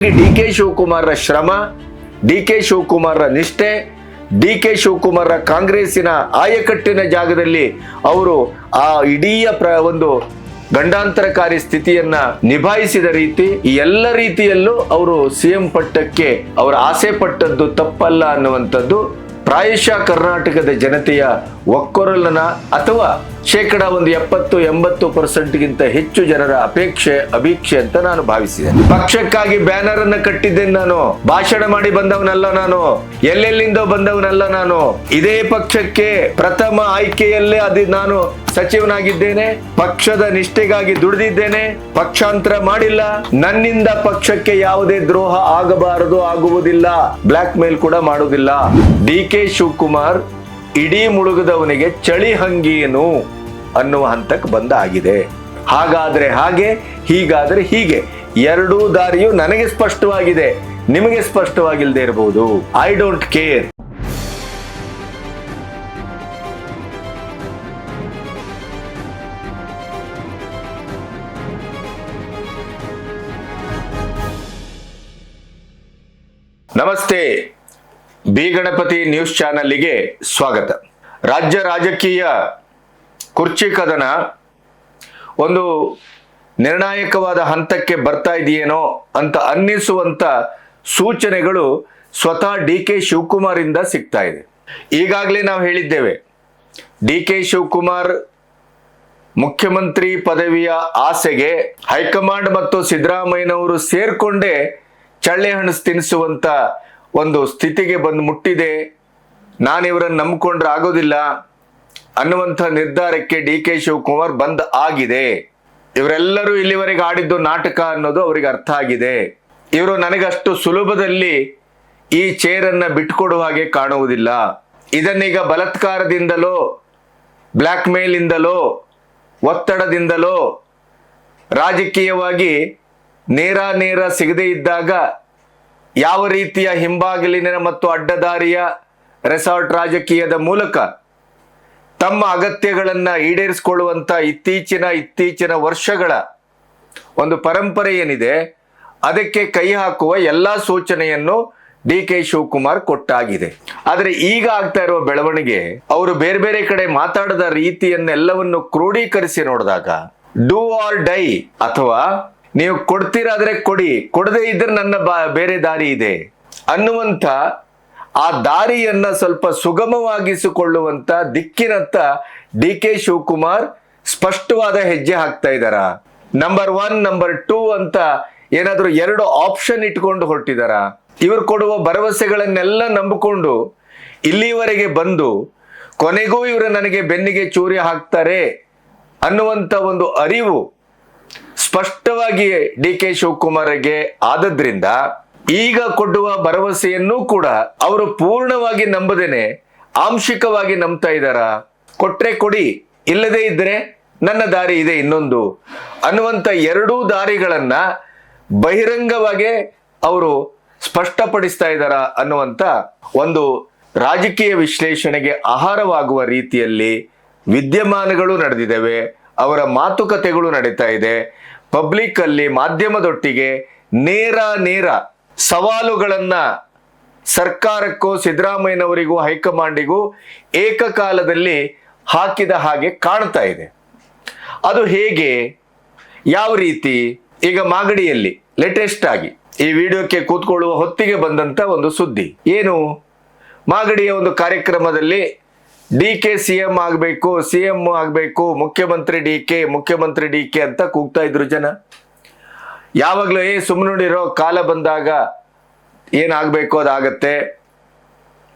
D K ಶಿವಕುಮಾರರ ಶ್ರಮ, D K ಶಿವಕುಮಾರರ ನಿಷ್ಠೆ, D K ಶಿವಕುಮಾರರ ಕಾಂಗ್ರೆಸ್ಸಿನ ಆಯಕಟ್ಟಿನ ಜಾಗದಲ್ಲಿ ಅವರು ಆ ಇಡೀ ಒಂದು ಗಂಡಾಂತರಕಾರಿ ಸ್ಥಿತಿಯನ್ನ ನಿಭಾಯಿಸಿದ ರೀತಿ, ಈ ಎಲ್ಲ ರೀತಿಯಲ್ಲೂ ಅವರು ಸಿಎಂ ಪಟ್ಟಕ್ಕೆ ಅವರು ಆಸೆ ಪಟ್ಟದ್ದು ತಪ್ಪಲ್ಲ ಅನ್ನುವಂಥದ್ದು ಪ್ರಾಯಶಃ ಕರ್ನಾಟಕದ ಜನತೆಯ ಒಕ್ಕೊರಲನ ಅಥವಾ ಶೇಕಡ 70-80% ಹೆಚ್ಚು ಜನರ ಅಪೇಕ್ಷೆ ಅಭೀಕ್ಷೆ ಅಂತ ನಾನು ಭಾವಿಸಿದೆ. ಪಕ್ಷಕ್ಕಾಗಿ ಬ್ಯಾನರ್ ಅನ್ನ ಕಟ್ಟಿದ್ದೇನೆ, ನಾನು ಭಾಷಣ ಮಾಡಿ ಬಂದವನಲ್ಲ, ನಾನು ಎಲ್ಲೆಲ್ಲಿಂದ ಬಂದವನಲ್ಲ, ನಾನು ಇದೇ ಪಕ್ಷಕ್ಕೆ ಪ್ರಥಮ ಆಯ್ಕೆಯಲ್ಲೇ ನಾನು ಸಚಿವನಾಗಿದ್ದೇನೆ. ಪಕ್ಷದ ನಿಷ್ಠೆಗಾಗಿ ದುಡಿದಿದ್ದೇನೆ, ಪಕ್ಷಾಂತರ ಮಾಡಿಲ್ಲ. ನನ್ನಿಂದ ಪಕ್ಷಕ್ಕೆ ಯಾವುದೇ ದ್ರೋಹ ಆಗಬಾರದು, ಆಗುವುದಿಲ್ಲ, ಬ್ಲಾಕ್ ಮೇಲ್ ಕೂಡ ಮಾಡುವುದಿಲ್ಲ. ಡಿ ಕೆ ಶಿವಕುಮಾರ್ ಇಡೀ ಮುಳುಗದವನಿಗೆ ಚಳಿ ಹಂಗೇನು ಅನ್ನುವ ಹಂತಕ್ಕೆ ಬಂದಾಗಿದೆ. ಹಾಗಾದ್ರೆ ಹಾಗೆ, ಹೀಗಾದ್ರೆ ಹೀಗೆ, ಎರಡೂ ದಾರಿಯು ನನಗೆ ಸ್ಪಷ್ಟವಾಗಿದೆ, ನಿಮಗೆ ಸ್ಪಷ್ಟವಾಗಿಲ್ಲದೆ ಇರಬಹುದು. I don't care. ನಮಸ್ತೆ, ಬಿ ಗಣಪತಿ ನ್ಯೂಸ್ ಚಾನಲ್ಗೆ ಸ್ವಾಗತ. ರಾಜ್ಯ ರಾಜಕೀಯ ಕುರ್ಚಿ ಕದನ ಒಂದು ನಿರ್ಣಾಯಕವಾದ ಹಂತಕ್ಕೆ ಬರ್ತಾ ಇದೆಯೇನೋ ಅಂತ ಅನ್ನಿಸುವಂತ ಸೂಚನೆಗಳು ಸ್ವತಃ ಡಿ ಕೆ ಶಿವಕುಮಾರ್ ಇಂದ ಸಿಗ್ತಾ ಇದೆ. ಈಗಾಗಲೇ ನಾವು ಹೇಳಿದ್ದೇವೆ, ಡಿ ಕೆ ಶಿವಕುಮಾರ್ ಮುಖ್ಯಮಂತ್ರಿ ಪದವಿಯ ಆಸೆಗೆ ಹೈಕಮಾಂಡ್ ಮತ್ತು ಸಿದ್ದರಾಮಯ್ಯನವರು ಸೇರ್ಕೊಂಡೇ ಚಳ್ಳೆ ಹಣ್ಣು ತಿನ್ನಿಸುವಂತ ಒಂದು ಸ್ಥಿತಿಗೆ ಬಂದು ಮುಟ್ಟಿದೆ. ನಾನಿವರನ್ನು ನಂಬಿಕೊಂಡ್ರೆ ಆಗೋದಿಲ್ಲ ಅನ್ನುವಂಥ ನಿರ್ಧಾರಕ್ಕೆ ಡಿ ಕೆ ಶಿವಕುಮಾರ್ ಬಂದ್ ಆಗಿದೆ. ಇವರೆಲ್ಲರೂ ಇಲ್ಲಿವರೆಗೆ ಆಡಿದ್ದು ನಾಟಕ ಅನ್ನೋದು ಅವರಿಗೆ ಅರ್ಥ ಆಗಿದೆ. ಇವರು ನನಗಷ್ಟು ಸುಲಭದಲ್ಲಿ ಈ ಚೇರನ್ನ ಬಿಟ್ಕೊಡುವ ಹಾಗೆ ಕಾಣುವುದಿಲ್ಲ. ಇದನ್ನೀಗ ಬಲಾತ್ಕಾರದಿಂದಲೋ, ಬ್ಲ್ಯಾಕ್ ಮೇಲಿಂದಲೋ, ಒತ್ತಡದಿಂದಲೋ, ರಾಜಕೀಯವಾಗಿ ನೇರ ಸಿಗದೇ ಇದ್ದಾಗ ಯಾವ ರೀತಿಯ ಹಿಂಬಾಗಿಲಿನ ಮತ್ತು ಅಡ್ಡದಾರಿಯ ರೆಸಾರ್ಟ್ ರಾಜಕೀಯದ ಮೂಲಕ ತಮ್ಮ ಅಗತ್ಯಗಳನ್ನು ಈಡೇರಿಸಿಕೊಳ್ಳುವಂತ ಇತ್ತೀಚಿನ ವರ್ಷಗಳ ಒಂದು ಪರಂಪರೆ ಏನಿದೆ, ಅದಕ್ಕೆ ಕೈ ಹಾಕುವ ಎಲ್ಲಾ ಸೂಚನೆಯನ್ನು ಡಿ ಕೆ ಶಿವಕುಮಾರ್ ಕೊಟ್ಟಾಗಿದೆ. ಆದರೆ ಈಗ ಆಗ್ತಾ ಇರುವ ಬೆಳವಣಿಗೆ, ಅವರು ಬೇರೆ ಬೇರೆ ಕಡೆ ಮಾತಾಡದ ರೀತಿಯನ್ನೆಲ್ಲವನ್ನು ಕ್ರೋಢೀಕರಿಸಿ ನೋಡಿದಾಗ, ಡೂ ಆರ್ ಡೈ, ಅಥವಾ ನೀವು ಕೊಡ್ತೀರಾದ್ರೆ ಕೊಡಿ, ಕೊಡದೇ ಇದ್ರೆ ನನ್ನ ಬೇರೆ ದಾರಿ ಇದೆ ಅನ್ನುವಂಥ ಆ ದಾರಿಯನ್ನ ಸ್ವಲ್ಪ ಸುಗಮವಾಗಿಸಿಕೊಳ್ಳುವಂತ ದಿಕ್ಕಿನತ್ತ ಡಿ ಕೆ ಶಿವಕುಮಾರ್ ಸ್ಪಷ್ಟವಾದ ಹೆಜ್ಜೆ ಹಾಕ್ತಾ ಇದ್ದಾರ. ನಂಬರ್ 1, ನಂಬರ್ 2 ಅಂತ ಏನಾದ್ರೂ 2 ಆಪ್ಷನ್ ಇಟ್ಕೊಂಡು ಹೊರಟಿದಾರ. ಇವರು ಕೊಡುವ ಭರವಸೆಗಳನ್ನೆಲ್ಲ ನಂಬಿಕೊಂಡು ಇಲ್ಲಿವರೆಗೆ ಬಂದು ಕೊನೆಗೂ ಇವರು ನನಗೆ ಬೆನ್ನಿಗೆ ಚೂರಿ ಹಾಕ್ತಾರೆ ಅನ್ನುವಂತ ಒಂದು ಅರಿವು ಸ್ಪಷ್ಟವಾಗಿ ಡಿ ಕೆ ಶಿವಕುಮಾರ್ಗೆ ಆದದ್ರಿಂದ ಈಗ ಕೊಡುವ ಭರವಸೆಯನ್ನೂ ಕೂಡ ಅವರು ಪೂರ್ಣವಾಗಿ ನಂಬದೇನೆ ಆಂಶಿಕವಾಗಿ ನಂಬ್ತಾ ಇದ್ದಾರ. ಕೊಟ್ರೆ ಕೊಡಿ, ಇಲ್ಲದೇ ಇದ್ರೆ ನನ್ನ ದಾರಿ ಇದೆ ಇನ್ನೊಂದು ಅನ್ನುವಂತ ಎರಡೂ ದಾರಿಗಳನ್ನ ಬಹಿರಂಗವಾಗಿ ಅವರು ಸ್ಪಷ್ಟಪಡಿಸ್ತಾ ಇದ್ದಾರ ಅನ್ನುವಂತ ಒಂದು ರಾಜಕೀಯ ವಿಶ್ಲೇಷಣೆಗೆ ಆಹಾರವಾಗುವ ರೀತಿಯಲ್ಲಿ ವಿದ್ಯಮಾನಗಳು ನಡೆದಿದ್ದಾವೆ. ಅವರ ಮಾತುಕತೆಗಳು ನಡೀತಾ ಇದೆ. ಪಬ್ಲಿಕ್ ಅಲ್ಲಿ ಮಾಧ್ಯಮದೊಟ್ಟಿಗೆ ನೇರ ಸವಾಲುಗಳನ್ನ ಸರ್ಕಾರಕ್ಕೂ ಸಿದ್ದರಾಮಯ್ಯನವರಿಗೂ ಹೈಕಮಾಂಡಿಗೂ ಏಕಕಾಲದಲ್ಲಿ ಹಾಕಿದ ಹಾಗೆ ಕಾಣ್ತಾ ಇದೆ. ಅದು ಹೇಗೆ, ಯಾವ ರೀತಿ? ಈಗ ಮಾಗಡಿಯಲ್ಲಿ ಲೇಟೆಸ್ಟ್ ಆಗಿ ಈ ವಿಡಿಯೋಕ್ಕೆ ಕೂತ್ಕೊಳ್ಳುವ ಹೊತ್ತಿಗೆ ಬಂದಂತ ಒಂದು ಸುದ್ದಿ ಏನು, ಮಾಗಡಿಯ ಒಂದು ಕಾರ್ಯಕ್ರಮದಲ್ಲಿ ಡಿ ಕೆ ಸಿಎಂ ಆಗಬೇಕು, ಮುಖ್ಯಮಂತ್ರಿ ಡಿ ಕೆ ಅಂತ ಕೂಗ್ತಾ ಇದ್ರು ಜನ. ಯಾವಾಗ್ಲೂ ಸುಮ್ಮನುಡಿರೋ, ಕಾಲ ಬಂದಾಗ ಏನಾಗಬೇಕು ಅದಾಗತ್ತೆ,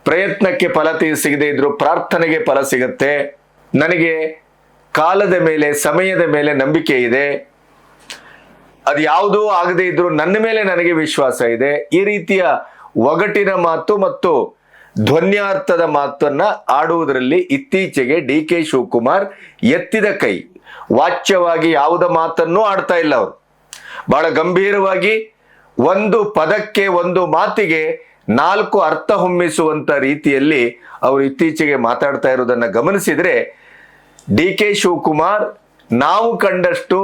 ಪ್ರಯತ್ನಕ್ಕೆ ಫಲ ಸಿಗದೆ ಇದ್ರು ಪ್ರಾರ್ಥನೆಗೆ ಫಲ ಸಿಗತ್ತೆ, ನನಗೆ ಕಾಲದ ಮೇಲೆ ಸಮಯದ ಮೇಲೆ ನಂಬಿಕೆ ಇದೆ, ಅದು ಯಾವುದೂ ಆಗದೆ ಇದ್ರು ನನ್ನ ಮೇಲೆ ನನಗೆ ವಿಶ್ವಾಸ ಇದೆ. ಈ ರೀತಿಯ ಒಗಟಿನ ಮಾತು ಮತ್ತು ಧ್ವನ್ಯಾರ್ಥದ ಮಾತನ್ನ ಆಡುವುದರಲ್ಲಿ ಇತ್ತೀಚೆಗೆ ಡಿ ಕೆ ಶಿವಕುಮಾರ್ ಎತ್ತಿದ ಕೈ. ವಾಚ್ಯವಾಗಿ ಯಾವುದ ಮಾತನ್ನೂ ಆಡ್ತಾ ಇಲ್ಲ ಅವರು. ಬಹಳ ಗಂಭೀರವಾಗಿ ಒಂದು ಪದಕ್ಕೆ, ಒಂದು ಮಾತಿಗೆ 4 ಅರ್ಥ ಹೊಮ್ಮಿಸುವಂತ ರೀತಿಯಲ್ಲಿ ಅವರು ಇತ್ತೀಚೆಗೆ ಮಾತಾಡ್ತಾ ಇರೋದನ್ನ ಗಮನಿಸಿದ್ರೆ, ಡಿ ಕೆ ಶಿವಕುಮಾರ್ ನಾವು ಕಂಡಷ್ಟು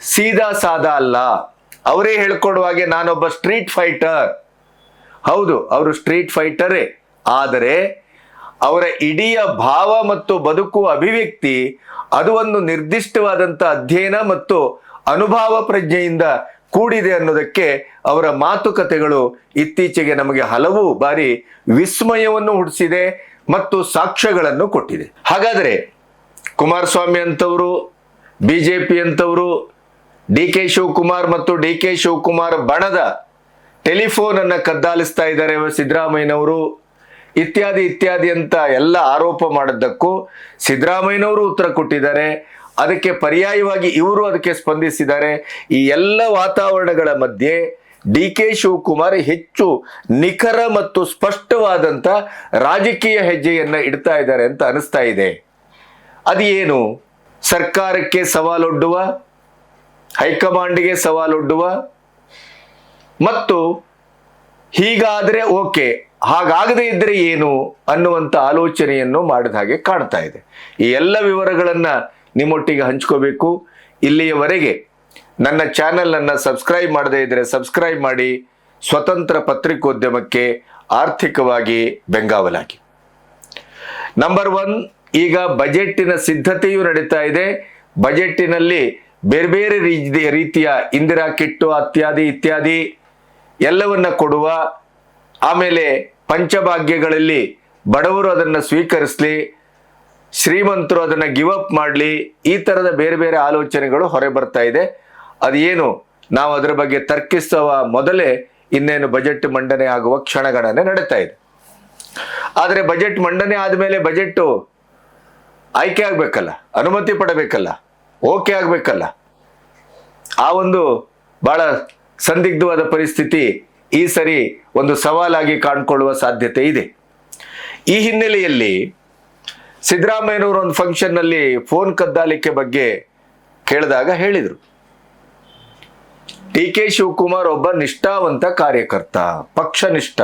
ಸೀದಾ ಸಾದಾ ಅಲ್ಲ. ಅವರೇ ಹೇಳ್ಕೊಡುವ ಹಾಗೆ ನಾನೊಬ್ಬ ಸ್ಟ್ರೀಟ್ ಫೈಟರ್. ಹೌದು, ಅವರು ಸ್ಟ್ರೀಟ್ ಫೈಟರೇ. ಆದರೆ ಅವರ ಇಡೀ ಭಾವ ಮತ್ತು ಬದುಕುವ ಅಭಿವ್ಯಕ್ತಿ ಅದು ಒಂದು ನಿರ್ದಿಷ್ಟವಾದಂಥ ಅಧ್ಯಯನ ಮತ್ತು ಅನುಭವ ಪ್ರಜ್ಞೆಯಿಂದ ಕೂಡಿದೆ ಅನ್ನೋದಕ್ಕೆ ಅವರ ಮಾತುಕತೆಗಳು ಇತ್ತೀಚೆಗೆ ನಮಗೆ ಹಲವು ಬಾರಿ ವಿಸ್ಮಯವನ್ನು ಹುಟ್ಟಿಸಿದೆ ಮತ್ತು ಸಾಕ್ಷ್ಯಗಳನ್ನು ಕೊಟ್ಟಿದೆ. ಹಾಗಾದರೆ ಕುಮಾರಸ್ವಾಮಿ ಅಂತವರು, ಬಿಜೆಪಿ ಅಂತವರು, ಡಿ.ಕೆ. ಶಿವಕುಮಾರ್ ಮತ್ತು ಡಿ.ಕೆ. ಶಿವಕುಮಾರ್ ಬಣದ ಟೆಲಿಫೋನ್ ಅನ್ನ ಕದ್ದಾಲಿಸ್ತಾ ಇದ್ದಾರೆ ಸಿದ್ದರಾಮಯ್ಯನವರು, ಇತ್ಯಾದಿ ಇತ್ಯಾದಿ ಅಂತ ಎಲ್ಲ ಆರೋಪ ಮಾಡಿದ್ದಕ್ಕೂ ಸಿದ್ದರಾಮಯ್ಯನವರು ಉತ್ತರ ಕೊಟ್ಟಿದ್ದಾರೆ. ಅದಕ್ಕೆ ಪರ್ಯಾಯವಾಗಿ ಇವರು ಅದಕ್ಕೆ ಸ್ಪಂದಿಸಿದ್ದಾರೆ. ಈ ಎಲ್ಲ ವಾತಾವರಣಗಳ ಮಧ್ಯೆ ಡಿ.ಕೆ. ಶಿವಕುಮಾರ್ ಹೆಚ್ಚು ನಿಖರ ಮತ್ತು ಸ್ಪಷ್ಟವಾದಂಥ ರಾಜಕೀಯ ಹೆಜ್ಜೆಯನ್ನ ಇಡ್ತಾ ಇದ್ದಾರೆ ಅಂತ ಅನಿಸ್ತಾ ಇದೆ. ಅದೇನು? ಸರ್ಕಾರಕ್ಕೆ ಸವಾಲೊಡ್ಡುವ, ಹೈಕಮಾಂಡ್ಗೆ ಸವಾಲೊಡ್ಡುವ ಮತ್ತು ಹೀಗಾದರೆ ಓಕೆ, ಹಾಗಾಗದೇ ಇದ್ರೆ ಏನು ಅನ್ನುವಂಥ ಆಲೋಚನೆಯನ್ನು ಮಾಡಿದ ಹಾಗೆ ಕಾಣ್ತಾ ಇದೆ. ಈ ಎಲ್ಲ ವಿವರಗಳನ್ನು ನಿಮ್ಮೊಟ್ಟಿಗೆ ಹಂಚ್ಕೋಬೇಕು. ಇಲ್ಲಿಯವರೆಗೆ ನನ್ನ ಚಾನೆಲ್ ಅನ್ನು ಸಬ್ಸ್ಕ್ರೈಬ್ ಮಾಡದೇ ಇದ್ರೆ ಸಬ್ಸ್ಕ್ರೈಬ್ ಮಾಡಿ. ಸ್ವತಂತ್ರ ಪತ್ರಿಕೋದ್ಯಮಕ್ಕೆ ಆರ್ಥಿಕವಾಗಿ ಬೆಂಗಾವಲಾಗಿ. ನಂಬರ್ 1, ಈಗ ಬಜೆಟ್ಟಿನ ಸಿದ್ಧತೆಯೂ ನಡೀತಾ ಇದೆ. ಬಜೆಟ್ಟಿನಲ್ಲಿ ಬೇರೆ ಬೇರೆ ರೀತಿಯ ಇಂದಿರಾ ಕಿಟ್ಟು ಇತ್ಯಾದಿ ಎಲ್ಲವನ್ನ ಕೊಡುವ, ಆಮೇಲೆ ಪಂಚಭಾಗ್ಯಗಳಲ್ಲಿ ಬಡವರು ಅದನ್ನು ಸ್ವೀಕರಿಸಲಿ, ಶ್ರೀಮಂತರು ಅದನ್ನು ಗಿವ್ ಅಪ್ ಮಾಡಲಿ, ಈ ಥರದ ಬೇರೆ ಬೇರೆ ಆಲೋಚನೆಗಳು ಹೊರ ಬರ್ತಾ ಇದೆ. ಅದೇನು ನಾವು ಅದರ ಬಗ್ಗೆ ತರ್ಕಿಸುವ ಮೊದಲೇ ಇನ್ನೇನು ಬಜೆಟ್ ಮಂಡನೆ ಆಗುವ ಕ್ಷಣಗಣನೆ ನಡೀತಾ ಇದೆ. ಆದರೆ ಬಜೆಟ್ ಮಂಡನೆ ಆದಮೇಲೆ ಬಜೆಟ್ಟು ಆಯ್ಕೆ ಆಗಬೇಕಲ್ಲ, ಅನುಮತಿ ಪಡಬೇಕಲ್ಲ, ಓಕೆ ಆಗಬೇಕಲ್ಲ. ಆ ಒಂದು ಬಹಳ ಸಂದಿಗ್ಧವಾದ ಪರಿಸ್ಥಿತಿ ಈ ಸರಿ ಒಂದು ಸವಾಲಾಗಿ ಕಾಣ್ಕೊಳ್ಳುವ ಸಾಧ್ಯತೆ ಇದೆ. ಈ ಹಿನ್ನೆಲೆಯಲ್ಲಿ ಸಿದ್ದರಾಮಯ್ಯನವರು ಒಂದು ಫಂಕ್ಷನ್ನಲ್ಲಿ ಫೋನ್ ಕದ್ದಾಲಿಕೆ ಬಗ್ಗೆ ಕೇಳಿದಾಗ ಹೇಳಿದರು, ಡಿ.ಕೆ. ಶಿವಕುಮಾರ್ ಒಬ್ಬ ನಿಷ್ಠಾವಂತ ಕಾರ್ಯಕರ್ತ, ಪಕ್ಷನಿಷ್ಠ.